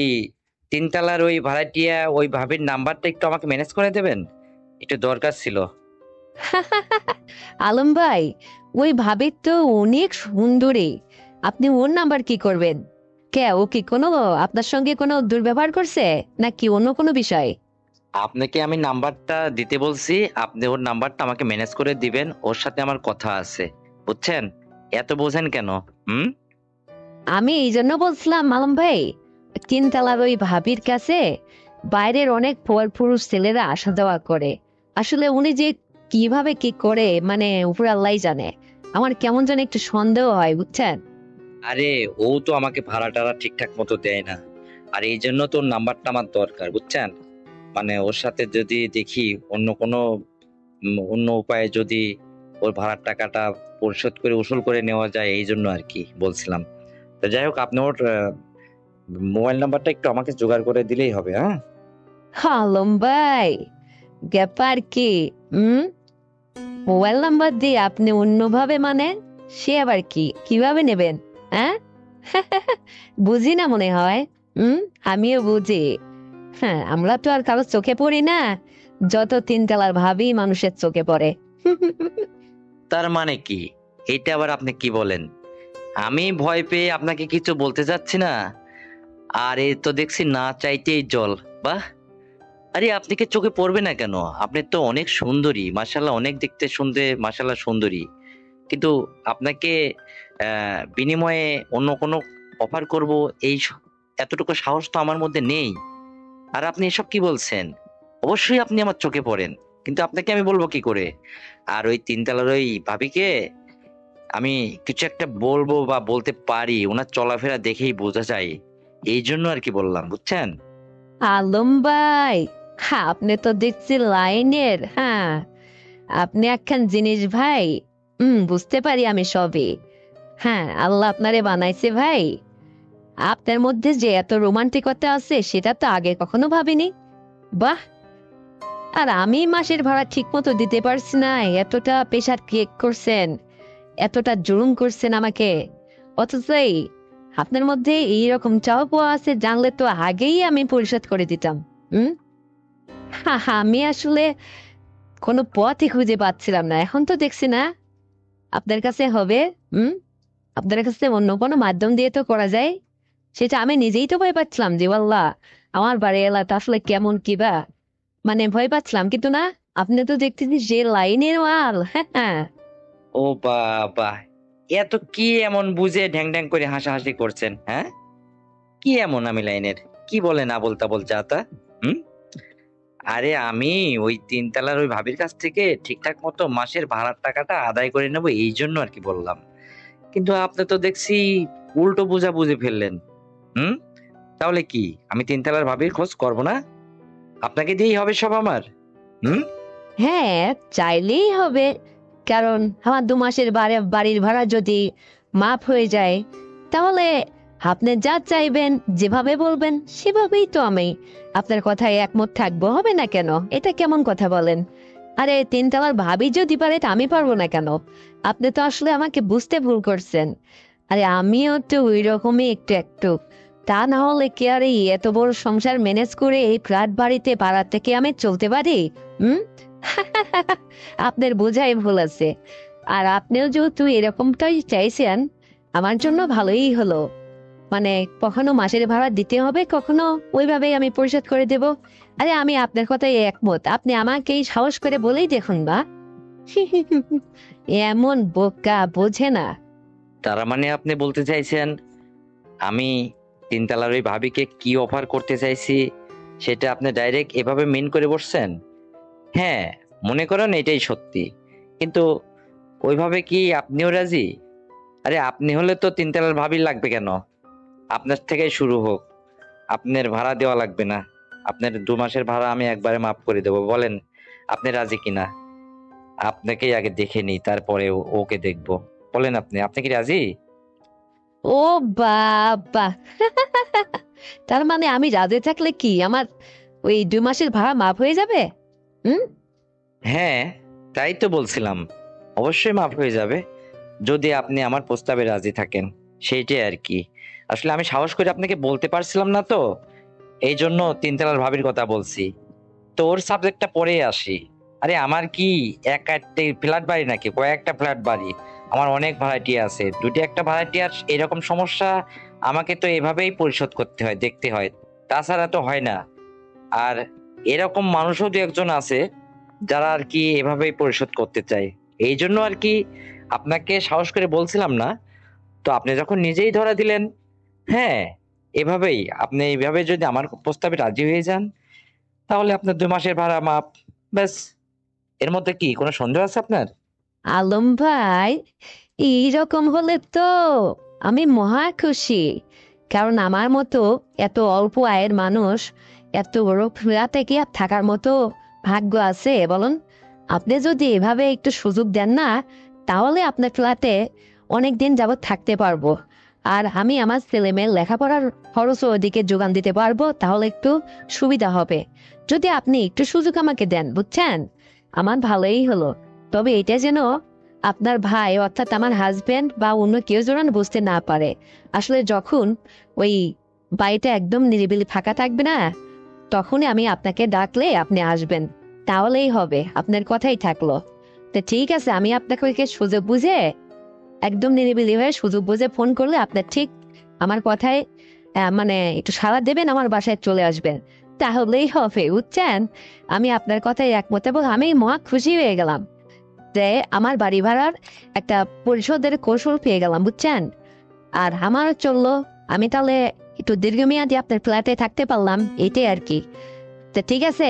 [SPEAKER 2] 3 তলার ওই ভাড়াটিয়া ওই ভাবির নাম্বারটা একটু আমাকে ম্যানেজ করে দেবেন। একটু দরকার ছিল।
[SPEAKER 1] আলম ভাই, ওই ভাবি তো অনেক সুন্দরী, আপনি ওর নাম্বার কি করবেন? কে, ও কি কোনো আপনার সঙ্গে কোনো দুর্ব্যবহার করছে নাকি অন্য কোনো বিষয়?
[SPEAKER 2] আপনাকে আমি নাম্বারটা দিতে বলছি, আপনি ওর নাম্বারটা আমাকে ম্যানেজ করে দিবেন, ওর সাথে আমার কথা আছে, বুঝছেন? এত বোঝেন কেন? হুম।
[SPEAKER 1] আমি এই জন্য বলছিলাম আলম ভাই, তিনতলার ওই ভাবির কাছে বাইরের অনেক পর পুরুষ ছেলেরা আসা যাওয়া করে। আসলে উনি যে কিভাবে কি করে, মানে উপর আল্লাহ জানে। আমার কেমন যেন একটু সন্দেহ হয়, বুঝছেন?
[SPEAKER 2] আরে, ও তো আমাকে ভাড়া টাড়া ঠিকঠাক মতো দেয় না, আর এই জন্য তোর নাম্বারটা আমার দরকার, বুঝছেন? মানে ওর সাথে যদি দেখি অন্য কোনো অন্য উপায়ে যদি ওর ভাড়ার টাকাটা পরিশোধ করে উসুল করে নেওয়া যায়, এই জন্য আর কি বলছিলাম। তো যাই হোক, আপনি ওর মোবাইল নাম্বারটা একটু আমাকে জোগাড় করে দিলেই হবে, হ্যাঁ?
[SPEAKER 1] আলম ভাই, ব্যাপার কি? হুম, মোবাইল নাম্বার দিয়ে আপনি অন্যভাবে, মানে সে আবার কি, কিভাবে নেবেন? হ্যাঁ? বুঝি না মনে হয়। হুম, আমিও বুঝি। হ্যাঁ, আমরা তো আর কারো চোখে পড়ি না, যত তিনতলার ভাবি মানুষের চোখে পড়ে।
[SPEAKER 2] তার মানে কি? এটা আবার আপনি কি বলেন? আমি ভয় পেয়ে আপনাকে কিছু বলতে চাচ্ছি না, আর এ তো দেখছি না চাইতেই জল। বাহ! আরে, আপনি কি চোখে পড়বে না কেন? আপনি তো অনেক সুন্দরী, মাশাআল্লাহ, অনেক দেখতে শুনতে মাশাআল্লাহ সুন্দরী। কিন্তু আপনাকে বিনিময়ে অন্য কোনো অফার করব, এই এতটুকু সাহস তো আমার মধ্যে নেই। আর আপনি এসব কি বলছেন? অবশ্যই আপনি আমার চোখে পড়েন, কিন্তু আপনাকে আমি বলবো কি করে? আর ওই তিনতলার ওই ভাবিকে আমি কিছু একটা বলবো বা বলতে পারি, ওনার চলাফেরা দেখেই বোঝা যায়, এই জন্য আর কি বললাম, বুঝছেন?
[SPEAKER 1] আলম ভাই, হ্যাঁ, আপনি তো দেখছি লাইনের। হ্যাঁ, আপনি একখান জিনিস ভাই। বুঝতে পারি আমি সবই। হ্যাঁ, আল্লাহ আপনারে বানাইছে ভাই। আপনার মধ্যে যে এত রোমান্টিকতা আছে সেটা তো আগে কখনো ভাবিনি। বাহ! আর আমি মাসের ভাড়া ঠিক মতো দিতে পারছি না, এতটা প্রেশার ক্রিয়েট করছেন, এতটা জুলুম করছেন আমাকে। অথচ আপনার মধ্যে এইরকম চাওয়া পাওয়া আছে জানলে তো আগেই আমি পরিশোধ করে দিতাম। হুম। হা হা, আমি আসলে কোনো পথই খুঁজে পাচ্ছিলাম না, এখন তো দেখছি না আপনার কাছে হবে। হুম, আপনার কাছে অন্য কোনো মাধ্যম দিয়ে তো করা যায়। সেটা আমি নিজেই তো ভয় পাচ্ছিলাম যে আল্লাহ, আমার বাড়ি এলাকা আসলে কেমন কিবা, মানে ভয় পাচ্ছিলাম। কিন্তু না, আপনি তো দেখতেছি যে লাইনের মাল। হ্যাঁ হ্যাঁ।
[SPEAKER 2] ও বাবা! এত কি এমন বুঝে ঢ্যাং ঢ্যাং করে হাসাহাসি করছেন, হ্যাঁ? কি এমন আমি লাইনের? কি বলে না বলতা বল যাতা? হুম? আরে, আমি ওই তিনতলার ওই ভাবির কাছ থেকে ঠিকঠাক মতো মাসের ভাড়ার টাকাটা আদায় করে নেবো, এই জন্য আর কি বললাম। কিন্তু আপনি তো দেখছি উল্টো বুঝা বুঝে ফেললেন। হুম? তাহলে কি আমি তিনতলার ভাবির খোঁজ করব না? আপনাকে দিয়েই হবে সব আমার? হুম?
[SPEAKER 1] হ্যাঁ, চাইলেই হবে। কারণ আমার 2 মাসের বাড়ির ভাড়া যদি মাফ হয়ে যায়, তাহলে আপনি যা চাইবেন, যেভাবে বলবেন সেভাবেই তো আমি আপনার কথায় একমত থাকবো। হবে না কেন? এটা কেমন কথা বলেন? আরে, তিনতলার ভাবি যদি পারে তা আমি পারবো না কেন? আপনি তো আসলে আমাকে বুঝতে ভুল করছেন। আরে, আমিও তো ওই রকমই একটু একটু। তা না হলে কি আর এই এত বড় সংসার ম্যানেজ করে এই ফ্ল্যাট বাড়িতে পাড়ার থেকে আমি চলতে পারি? হুম। আপনার বোঝাই ভুল আছে। আর আপনিও যেহেতু এরকমটাই চাইছেন, আমার জন্য ভালোই হলো। মানে কখনো মাসের ভাড়া দিতে হবে, কখনো ওইভাবেই আমি পরিশোধ করে দেব। আরে, আমি আপনার কথাই একমত, আপনি আমাকে এই সাহস করে বলেই দেখুন বা। এমন বোকা, বোঝে না।
[SPEAKER 2] তার মানে আপনি বলতে চাইছেন আমি তিনতলার ওই ভাবিকে কি অফার করতে চাইছি সেটা আপনি ডাইরেক্ট এভাবে মেন করে বসছেন? হ্যাঁ, মনে করেন এটাই সত্যি, কিন্তু ওইভাবে কি আপনিও রাজি? আরে, আপনি হলে তো তিনতলার ভাবি লাগবে কেন? আপনার থেকেই শুরু হোক। আপনার ভাড়া দেওয়া লাগবে না, আপনার 2 মাসের ভাড়া আমি একবারে মাফ করে দেবো। বলেন আপনি রাজি কিনা? আপনাকেই আগে দেখে নিই, তারপরে ওকে দেখবো। বলেন আপনি আপনি কি রাজি?
[SPEAKER 1] ও বাবা! তার মানে আমি রাজি থাকলে কি আমার ওই 2 মাসের ভাড়া মাফ হয়ে যাবে? হুম।
[SPEAKER 2] হ্যাঁ, তাই তো বলছিলাম, অবশ্যই মাফ হয়ে যাবে যদি আপনি আমার প্রস্তাবে রাজি থাকেন। সেইটাই আর কি। আসলে আমি সাহস করে আপনাকে বলতে পারছিলাম না তো, এই জন্য তিনতলার ভাবির কথা বলছি। তো ওর সাবজেক্টটা পরে আসি। আরে আমার কি এক একটা ফ্ল্যাট বাড়ি নাকি, কয়েকটা ফ্ল্যাট বাড়ি। আমার অনেক ভাড়াটিয়া আছে, দুটি একটা ভাড়াটিয়ার এরকম সমস্যা আমাকে তো এভাবেই পরিশোধ করতে হয়, দেখতে হয়, তাছাড়া তো হয় না। আর এরকম মানুষও দু একজন আছে যারা আর কি এভাবেই পরিশোধ করতে চায়। এই জন্য আর কি আপনাকে সাহস করে বলছিলাম না। তো আপনি যখন নিজেই ধরা দিলেন, হ্যাঁ, এভাবেই আপনি এইভাবে যদি আমার প্রস্তাবে রাজি হয়ে যান, তাহলে আপনার 2 মাসের ভাড়া মাপ, ব্যাস। এর মধ্যে কি কোনো সন্দেহ আছে আপনার?
[SPEAKER 1] আলম ভাই, এইরকম হলে তো আমি মহা খুশি। কারণ আমার মতো এত অল্প আয়ের মানুষ এত বড় ফ্ল্যাটে কি আর থাকার মতো ভাগ্য আছে বলুন? আপনি যদি এভাবে একটু সুযোগ দেন না, তাহলে আপনার ফ্ল্যাটে অনেক দিন যাবত থাকতে পারবো। আর আমি আমার ছেলে মেয়ের লেখাপড়ার খরচও ওদিকে যোগান দিতে পারবো, তাহলে একটু সুবিধা হবে। যদি আপনি একটু সুযোগ আমাকে দেন, বুঝছেন, আমার ভালোই হলো। তবে এটা যেন আপনার ভাই অর্থাৎ আমার হাজবেন্ড বা অন্য কেউ যেন বুঝতে না পারে। আসলে যখন ওই বাড়িটা একদম নিরিবিলি ফাঁকা থাকবে না, তখনই আমি আপনাকে ডাকলে আপনি আসবেন, তাহলেই হবে। আপনার কথাই থাকলো। তো ঠিক আছে, আমি আপনাকে ওইকে সুযোগ বুঝে একদম নিরিবিলি হয়ে সুযোগ বুঝে ফোন করলে আপনার ঠিক আমার কথায় মানে একটু সাড়া দেবেন, আমার বাসায় চলে আসবেন, তাহলেই হবে, বুঝছেন। আমি আপনার কথায় একমত এবং আমি মহা খুশি হয়ে গেলাম যে আমার বাড়ি ভাড়ার একটা পরিশোধের কৌশল পেয়ে গেলাম, বুঝছেন। আর আমারও চললো, আমি তাহলে একটু দীর্ঘমেয়াদী আপনার ফ্ল্যাটে থাকতে পারলাম, এটাই আর কি। তো ঠিক আছে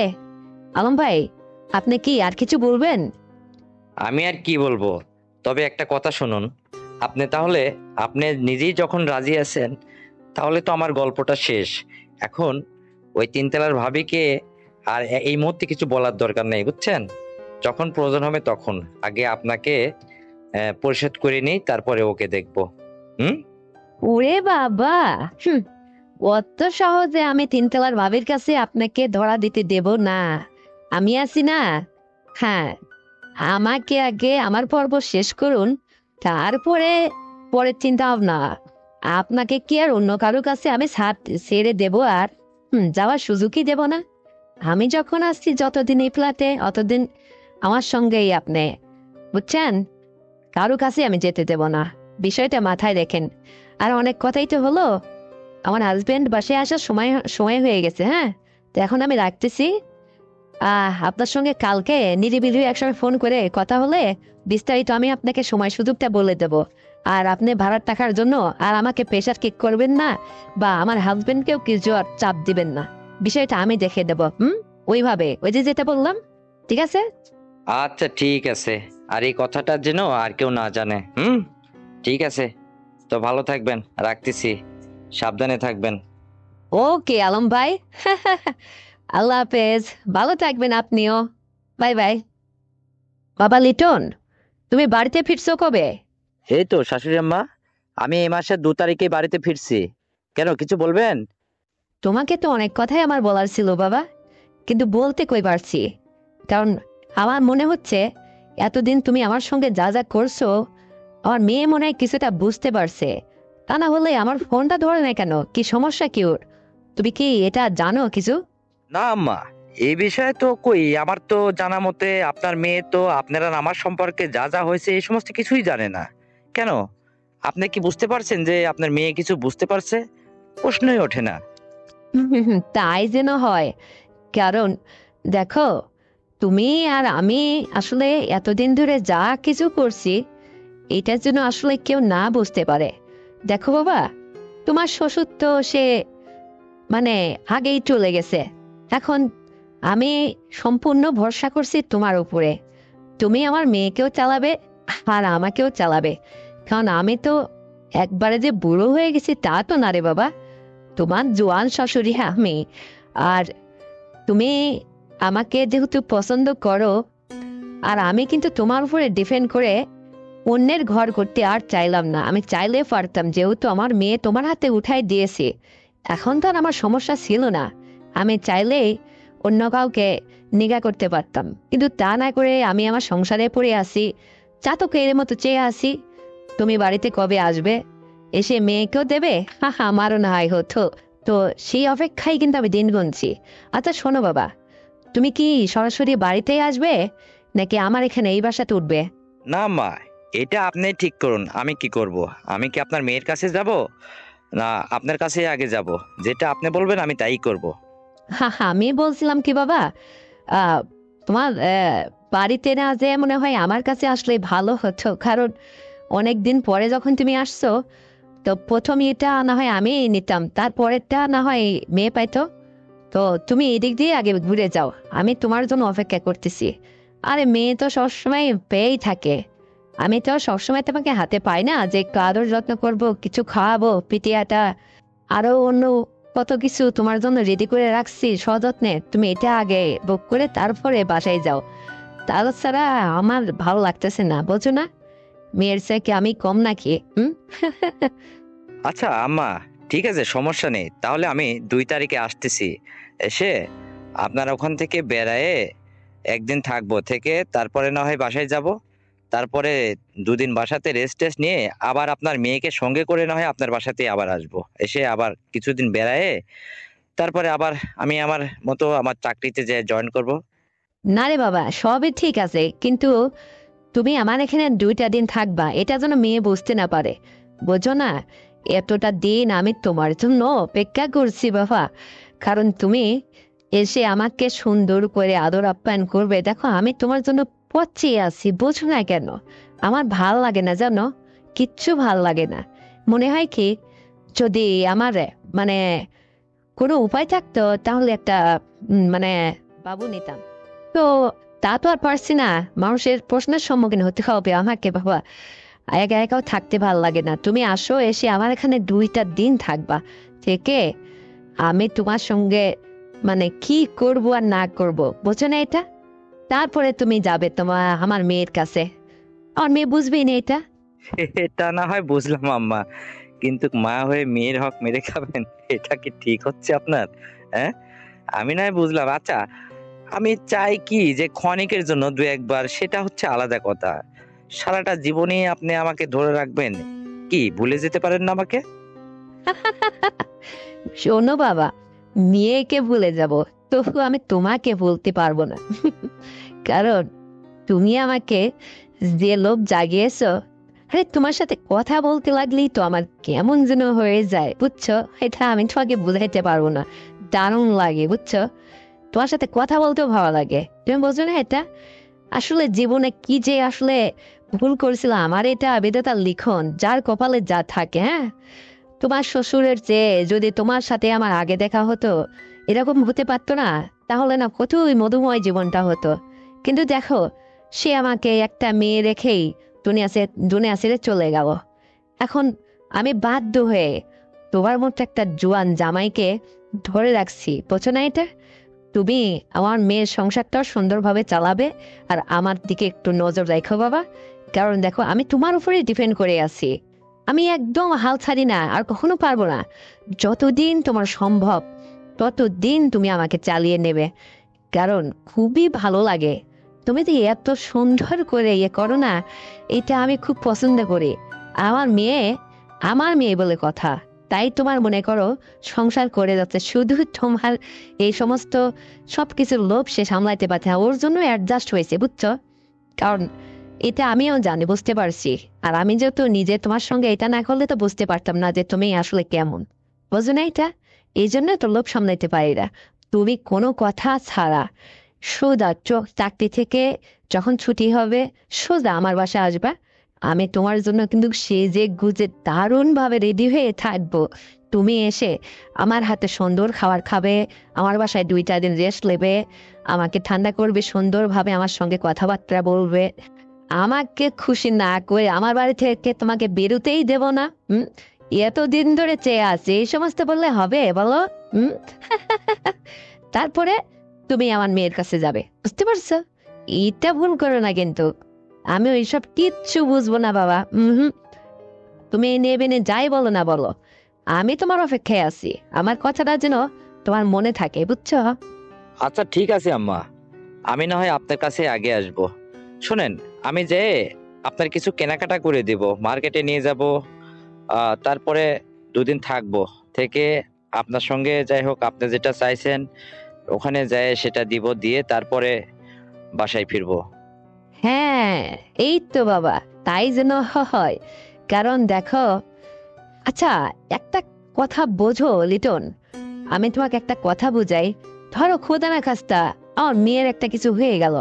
[SPEAKER 1] আলম ভাই, আপনি কি আর কিছু বলবেন?
[SPEAKER 2] আমি আর কি বলবো, তবে একটা কথা শুনুন। আপনি তাহলে, আপনি নিজেই যখন রাজি আছেন, তাহলে তো আমার গল্পটা শেষ। এখন ওই তিনতলার ভাবিকে আর এই মুহূর্তে কিছু বলার দরকার নেই, বুঝছেন। যখন প্রয়োজন হবে তখন, আগে আপনাকে পরিশোধ করে নিই, তারপরে ওকে দেখবো। হুম।
[SPEAKER 1] ওরে বাবা, হুম, অত সহজে আমি তিনতলার ভাবির কাছে আপনাকে ধরা দিতে দেব না। আমি আছি না। হ্যাঁ, আমাকে আগে আমার পর্ব শেষ করুন, তারপরে পরের চিন্তা ভাবনা। আপনাকে কি আর অন্য কারো কাছে আমি ছেড়ে দেব আর যাওয়ার সুযোগই দেব না? আমি যখন আসছি যতদিন এই ফ্ল্যাটে, অতদিন আমার সঙ্গেই আপনি, বুঝছেন। কারো কাছে আমি যেতে দেব না, বিষয়টা মাথায় রেখেন। আর অনেক কথাই তো হলো, আমার হাজবেন্ড বাসায় আসার সময় সময় হয়ে গেছে। হ্যাঁ, তো এখন আমি রাখতেছি। আপনার সঙ্গে কালকে নিরিবিলি একসময় ফোন করে কথা হলে বিস্তারিত আমি আপনাকে সময় সুযোগটা বলে দেব। আর আপনি ভাড়ার টাকার জন্য আর আমাকে প্রেশার কিক করবেন না, বা আমার হাজবেন্ডকেও কিছু আর চাপ দিবেন না। বিষয়টা আমি দেখে দেব। ওইভাবে, ওই যে যেটা বললাম, ঠিক আছে?
[SPEAKER 2] আচ্ছা ঠিক আছে। আর এই কথাটা যেন আর কেউ না জানে। হুম। ঠিক আছে। তো ভালো থাকবেন, রাখতেছি। সাবধানে থাকবেন।
[SPEAKER 1] ওকে আলম ভাই। আল্লাহ হাফেজ। ভালো থাকবেন আপনিও। Bye bye. বাবা লিটন, তুমি বাড়িতে ফিরছো কবে?
[SPEAKER 2] এই তো শাশুড়ি আম্মা, আমি এই মাসের 2 তারিখে বাড়িতে ফিরছি। কেন, কিছু বলবেন?
[SPEAKER 1] তোমাকে তো অনেক কথাই আমার বলার ছিল বাবা, কিন্তু বলতে কই পারছি। কারণ আমার মনে হচ্ছে এতদিন তুমি আমার সঙ্গে যা যা করছো, আমার মেয়ে মনে হয় কিছুটা বুঝতে পারছে। তা না হলে আমার ফোনটা ধরে না কেন? কি সমস্যা কি ওর? তুমি কি এটা জানো কিছু?
[SPEAKER 2] না আম্মা, এই বিষয়ে তো কই, আমার তো জানা মতে আপনার মেয়ে তো আপনারা আমার সম্পর্কে যা যা হয়েছে এই সমস্ত কিছুই জানে না। কেন, আপনি কি বুঝতে পারছেন যে আপনার মেয়ে কিছু বুঝতে পারছে? প্রশ্নই ওঠে না।
[SPEAKER 1] তাই যেন হয়। কারণ দেখো, তুমি আর আমি আসলে এতদিন ধরে যা কিছু করছি, এটার জন্য আসলে কেউ না বুঝতে পারে। দেখো বাবা, তোমার শ্বশুর তো সে মানে আগেই চলে গেছে। এখন আমি সম্পূর্ণ ভরসা করছি তোমার উপরে। তুমি আমার মেয়েকেও চালাবে আর আমাকেও চালাবে। কারণ আমি তো একবারে যে বুড়ো হয়ে গেছি তা তো না রে বাবা। তোমার জোয়ান শাশুড়ি আমি। আর তুমি আমাকে যেহেতু পছন্দ করো, আর আমি কিন্তু তোমার উপরে ডিপেন্ড করে অন্যের ঘর করতে আর চাইলাম না। আমি চাইলে পারতাম, যেহেতু আমার মেয়ে তোমার হাতে উঠাই দিয়েছে, এখন তো আর আমার সমস্যা ছিল না। আমি চাইলেই অন্য কাউকে নিগা করতে পারতাম, কিন্তু তা না করে আমি আমার সংসারে পড়ে আসি, চাতকের মতো চেয়ে আসি। তুমি বাড়িতে কবে আসবে, এসে মেয়েকেও দেবে, আমারও না হয় হতো। তো সেই অপেক্ষায় কিন্তু আমি দিন গুনছি। আচ্ছা শোনো বাবা, তুমি কি সরাসরি বাড়িতেই আসবে নাকি আমার এখানে এই বাসাতে উঠবে?
[SPEAKER 2] না আম্মা, এটা আপনি ঠিক করুন, আমি কি করব? আমি কি আপনার মেয়ের কাছে যাব, না আপনার কাছে আগে যাব? যেটা আপনি বলবেন আমি তাই করব।
[SPEAKER 1] হা হা, আমি বলছিলাম কি বাবা, আহ, তোমার বাড়িতে না যে মনে হয় আমার কাছে আসলে ভালো হতো, কারণ অনেক দিন পরে যখন তুমি আসছো, তো প্রথম এটা না হয় আমি নিতাম, তারপরেরটা না হয় মেয়ে পাইতো। তো তুমি এদিক দিয়ে আগে ঘুরে যাও, আমি তোমার জন্য অপেক্ষা করতেছি। আরে মেয়ে তো সবসময় পেয়েই থাকে, আমি তো সবসময় তোমাকে হাতে পাই না যে একটু আদর যত্ন করবো, কিছু খাওয়াবো, পিটিয়াটা আরো অন্য কত কিছু তোমার জন্য রেডি করে রাখছি সযত্নে। তুমি এটা আগে বুক করে তারপরে বাসায় যাও, তাছাড়া আমার ভালো লাগতেছে না, বোঝো না? মেয়ের চেয়ে কি আমি কম নাকি? হুম।
[SPEAKER 2] আচ্ছা আম্মা, ঠিক আছে, সমস্যা নেই, তাহলে আমি 2 তারিখে আসতেছি। এসে আপনার ওখান থেকে বেড়ায়ে একদিন থাকবো, থেকে তারপরে না হয় বাসায় যাব। তারপরে 2 দিন বাসাতে রেস্ট টেস্ট নিয়ে আবার আপনার মেয়েকে সঙ্গে করে না হয় আপনার বাসাতে আবার আসবো, এসে আবার কিছুদিন বেড়ায়ে তারপরে আবার আমি আমার মতো আমার চাকরিতে যে জয়েন করব।
[SPEAKER 1] না রে বাবা, সবই ঠিক আছে, কিন্তু তুমি আমার এখানে 2টা দিন থাকবা, এটা যেন মেয়ে বুঝতে না পারে, বোঝো না? এতটা দিন আমি তোমার জন্য অপেক্ষা করছি বাবা, কারণ তুমি এসে আমাকে সুন্দর করে আদর আপ্যায়ন করবে। দেখো আমি তোমার জন্য পচিয়ে আছি, বোঝো না কেন? আমার ভাল লাগে না জানো, কিচ্ছু ভাল লাগে না। মনে হয় কি, যদি আমার মানে কোনো উপায় থাকতো তাহলে একটা মানে বাবু নিতাম। তো তা তো আর পারছি না, মানুষের প্রশ্নের সম্মুখীন হতে হবে আমাকে বাবা, একা একাও থাকতে ভাল লাগে না। তুমি আসো, এসে আমার এখানে 2টা দিন থাকবা, থেকে আমি তোমার সঙ্গে মানে কি করব আর না করব, বোঝো না এটা? তারপরে তুমি যাবে তোমার আমার মেয়ের কাছে, আমার মেয়ে বুঝবেই না এটা।
[SPEAKER 2] এটা না হয় বুঝলাম আম্মা, কিন্তু মা হয়ে মেয়ের হক মেরে খাবেন, এটা কি ঠিক হচ্ছে আপনার? হ্যাঁ, আমি না হয় বুঝলাম। আচ্ছা, আমি চাই কি যে ক্ষণিকের জন্য 2-1 বার, সেটা হচ্ছে আলাদা কথা। সারাটা জীবনে আপনি আমাকে ধরে রাখবেন, কি ভুলে যেতে পারেন না আমাকে?
[SPEAKER 1] শোনো বাবা, মেয়েকে ভুলে যাব, তবু আমি তোমাকে বলতে পারবো না। কারণ তুমি আমাকে যে লোভ জাগিয়েছো, আরে তোমার সাথে কথা বলতে লাগলেই তো আমার কেমন যেন হয়ে যায়, বুঝছো? এটা আমি তোমাকে বুঝাইতে পারবো না, দারুণ লাগে বুঝছো। তোমার সাথে কথা বলতেও ভালো লাগে, তুমি বোঝো না এটা? আসলে জীবনে কি যে আসলে ভুল করেছিলাম, আমার এটা বিধাতার লিখন, যার কপালে যা থাকে। হ্যাঁ, তোমার শ্বশুরের চেয়ে যদি তোমার সাথে আমার আগে দেখা হতো, এরকম হতে পারতো না, তাহলে না কতই মধুময় জীবনটা হতো। কিন্তু দেখো, সে আমাকে একটা মেয়ে রেখেই দুনিয়া ছেড়ে চলে গেল। এখন আমি বাধ্য হয়ে তোমার মতো একটা জোয়ান জামাইকে ধরে রাখছি, বোঝো না এটা? তুমি আমার মেয়ের সংসারটা সুন্দরভাবে চালাবে, আর আমার দিকে একটু নজর রাখো বাবা, কারণ দেখো আমি তোমার উপরে ডিপেন্ড করে আছি। আমি একদম হাল ছাড়ি না, আর কখনো পারবো না। যতদিন তোমার সম্ভব ততদিন তুমি আমাকে চালিয়ে নেবে, কারণ খুবই ভালো লাগে। তুমি যে এত সুন্দর করে ইয়ে করো না, এটা আমি খুব পছন্দ করি। আমার মেয়ে, আমার মেয়ে বলে কথা, তাই তোমার মনে করো সংসার করে যাচ্ছে, শুধু তোমার এই সমস্ত সবকিছুর লোভ সে সামলাইতে পারছে না, ওর জন্য অ্যাডজাস্ট হয়েছে, বুঝছো? কারণ এটা আমিও জানি, বুঝতে পারছি। আর আমি যেহেতু নিজে তোমার সঙ্গে এটা না করলে তো বুঝতে পারতাম না যে তুমি আসলে কেমন, বুঝো না এটা? এই জন্য তো লোভ সামলাইতে পারি না। তুমি কোনো কথা ছাড়া সোজা চাকরি থেকে যখন ছুটি হবে, সোজা আমার বাসায় আসবা। আমি তোমার জন্য কিন্তু সেজে গুজে দারুণ ভাবে রেডি হয়ে থাকবো। তুমি এসে আমার হাতে সুন্দর খাবার খাবে, আমার বাসায় 2টা দিন রেস্ট নেবে, আমাকে ঠান্ডা করবে, সুন্দরভাবে আমার সঙ্গে কথাবার্তা বলবে। আমাকে খুশি না করে আমার বাড়ি থেকে তোমাকে বেরোতেই দেব না। এতদিন ধরে চেয়ে আছি, এই সমস্ত বললে হবে বলো? হুম। তারপরে তুমি আমার মেয়ের কাছে যাবে, বুঝতে পারছো? এটা ভুল করো না কিন্তু। আমি ওইসব কিচ্ছু বুঝবো না বাবা। তুমি নেবে নে যাই বলো না বলো, আমি তোমার অপেক্ষায় আছি। আমার কথাটা যেন তোমার মনে থাকে, বুঝছো?
[SPEAKER 2] আচ্ছা ঠিক আছে আম্মা, আমি না হয় আপনার কাছে আগে আসব। শোনেন, আমি যে আপনার কিছু কেনাকাটা করে দিব, মার্কেটে নিয়ে যাব। তারপরে 2 দিন থাকবো, থেকে আপনার সঙ্গে যাই হোক আপনি যেটা চাইছেন ওখানে যায় সেটা দিব, দিয়ে তারপরে বাসায় ফিরবো।
[SPEAKER 1] হ্যাঁ, এই তো বাবা, তাই যেন হয়। কারণ দেখো, আচ্ছা, একটা কথা বোঝো লিটন, আমি তোমাকে একটা কথা বুঝাই। ধরো খোদা না খাস্তা আমার মেয়ের একটা কিছু হয়ে গেল,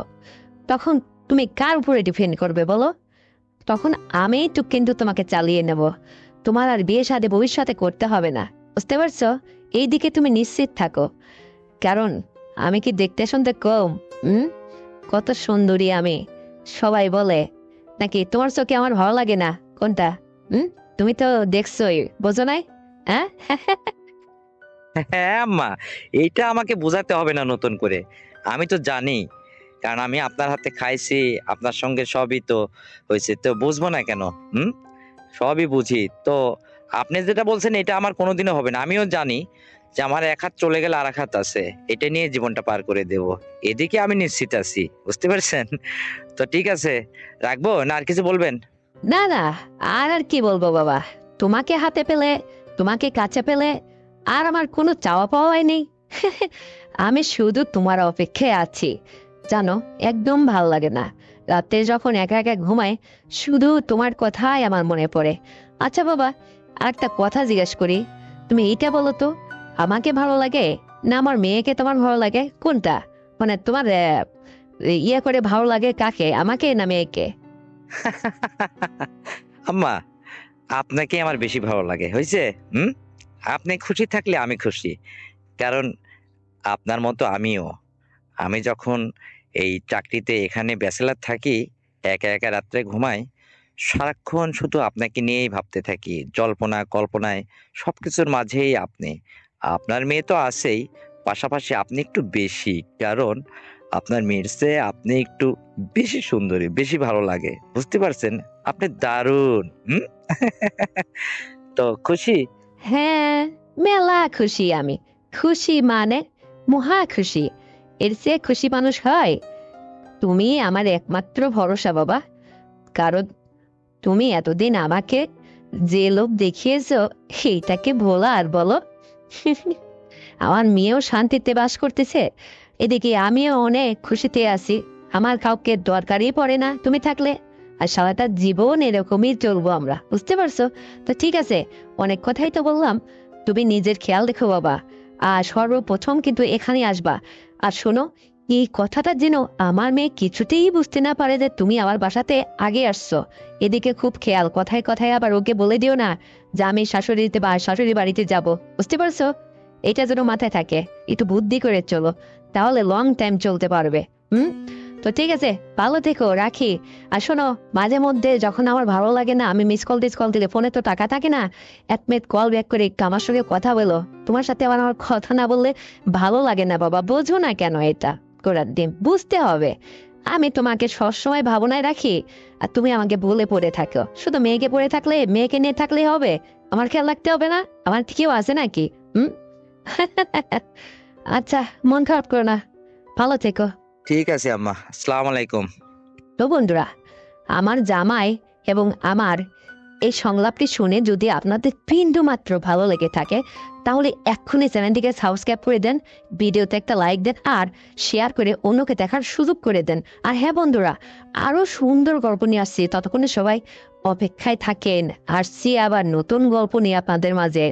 [SPEAKER 1] তখন তুমি কার উপরে ডিপেন্ড করবে বলো? তখন আমি তো কিন্তু তোমাকে চালিয়ে নেব। তোমার আর বিয়ে শাদী ভবিষ্যতে করতে হবে না, বুঝতে পারছো? এই দিকে তুমি নিশ্চিত থাকো। কারণ আমি কি দেখতে শুনতে কম? হুম, কত সুন্দরী আমি, সবাই বলে। নাকি তোমার চোখে আমার ভালো লাগে না কোনটা? হুম, তুমি তো দেখছোই, বোঝো নাই? হ্যাঁ।
[SPEAKER 2] হ্যাঁ আম্মা, এইটা আমাকে বোঝাতে হবে না নতুন করে, আমি তো জানি। কারণ আমি আপনার হাতে খাইছি, আপনার সঙ্গে সবই তো হয়েছে, তো বুঝবো না কেন? হুম, সবই বুঝি তো। আপনি যেটা বলছেন এটা আমার কোনোদিনও হবে না, আমিও জানি যে আমার এক হাত চলে গেলে আর এক হাত আছে, এটা নিয়ে জীবনটা পার করে দেব। এদিকে আমি নিশ্চিত আছি, বুঝতে পারছেন? তো ঠিক আছে, রাখবো না আর কিছু বলবেন?
[SPEAKER 1] না না, আর আর কি বলবো বাবা, তোমাকে হাতে পেলে, তোমাকে কাছে পেলে আর আমার কোনো চাওয়া পাওয়াই নেই। আমি শুধু তোমার অপেক্ষায় আছি। জানো, একদম ভাল লাগে না রাতে যখন একা একা ঘুমাই, শুধু তোমার কথাই আমার মনে পড়ে। আচ্ছা বাবা, আর একটা কথা জিজ্ঞেস করি, তুমি এইটা বলো তো, আমাকে ভালো লাগে না আমার মেয়েকে তোমার ভালো লাগে, কোনটা? মানে তোমার ইয়ে করে ভালো লাগে কাকে, আমাকে না মেয়েকে?
[SPEAKER 2] আম্মা, আপনাকে আমার বেশি ভালো লাগে, হয়েছে? হুম, আপনি খুশি থাকলে আমি খুশি। কারণ আপনার মতো আমিও, আমি যখন এই চাকরিতে এখানে ব্যাচেলার থাকি, একা একা রাত্রে ঘুমাই, সারাক্ষণ শুধু আপনাকে নিয়েই ভাবতে থাকি, জল্পনা কল্পনায় সবকিছুর মাঝেই আপনি। আপনার মেয়ে তো আছেই, পাশাপাশি আপনি একটু বেশি, কারণ আপনার মেয়ের চেয়ে আপনি একটু বেশি সুন্দরী, বেশি ভালো লাগে, বুঝতে পারছেন? আপনি দারুণ। হুম। তো খুশি?
[SPEAKER 1] হ্যাঁ, মেলা খুশি আমি। খুশি মানে মহা খুশি। এর চেয়ে খুশি মানুষ হয়? তুমি আমার একমাত্র ভরসা বাবা। কারণ তুমি এতদিন আমাকে যে লোভ দেখিয়েছো, সেইটাকে ভোলা আর বলো। আমার মেয়েও শান্তিতে বাস করতেছে, এদিকে আমিও অনেক খুশিতে আছি। আমার কাউকে দরকারই পড়ে না তুমি থাকলে। আর সারাটা জীবন এরকমই চলবো আমরা, বুঝতে পারছো? তো ঠিক আছে, অনেক কথাই তো বললাম। তুমি নিজের খেয়াল রেখো বাবা। আর সর্বপ্রথম কিন্তু এখানে আসবা। আর শোনো, এই কথাটা যেন আমার মেয়ে কিছুতেই বুঝতে না পারে যে তুমি আমার বাসাতে আগে আসছো। এদিকে খুব খেয়াল, কথায় কথায় আবার ওকে বলে দিও না যে আমি শাশুড়িতে বা শাশুড়ি বাড়িতে যাব, বুঝতে পারছো? এটা যেন মাথায় থাকে। একটু বুদ্ধি করে চলো, তাহলে লং টাইম চলতে পারবে। হুম, তো ঠিক আছে, ভালো থেকো, রাখি। আর শোনো, মাঝে মধ্যে যখন আমার ভালো লাগে না, আমি মিস কল টিস কল দিলে ফোনে তো টাকা থাকে না, এক মিনিট কল ব্যাক করে একটু আমার সঙ্গে কথা বলো। তোমার সাথে আমার কথা না বললে ভালো লাগে না বাবা, বোঝো না কেন এটা? করার দিন বুঝতে হবে। আমি তোমাকে সবসময় ভাবনায় রাখি, আর তুমি আমাকে ভুলে পড়ে থাকো। শুধু মেয়েকে পড়ে থাকলে, মেয়েকে নিয়ে থাকলেই হবে? আমার খেয়াল রাখতে হবে না? আমার কেউ আছে নাকি? হুম। আচ্ছা, মন খারাপ করো না, ভালো থেকো।
[SPEAKER 2] ঠিক আছে আম্মা, আসসালামু আলাইকুম।
[SPEAKER 1] তো বন্ধুরা, আমার জামাই এবং আমার এই সংলাপটি শুনে যদি আপনাদের বিন্দু মাত্র ভালো লেগে থাকে, তাহলে এক্ষুনি চ্যানেলটিকে সাবস্ক্রাইব করে দেন, ভিডিওতে একটা লাইক দেন, আর শেয়ার করে অন্যকে দেখার সুযোগ করে দেন। আর হ্যাঁ বন্ধুরা, আরো সুন্দর গল্প নিয়ে আসছি, ততক্ষণে সবাই অপেক্ষায় থাকেন। আসছি আবার নতুন গল্প নিয়ে আপনাদের মাঝে।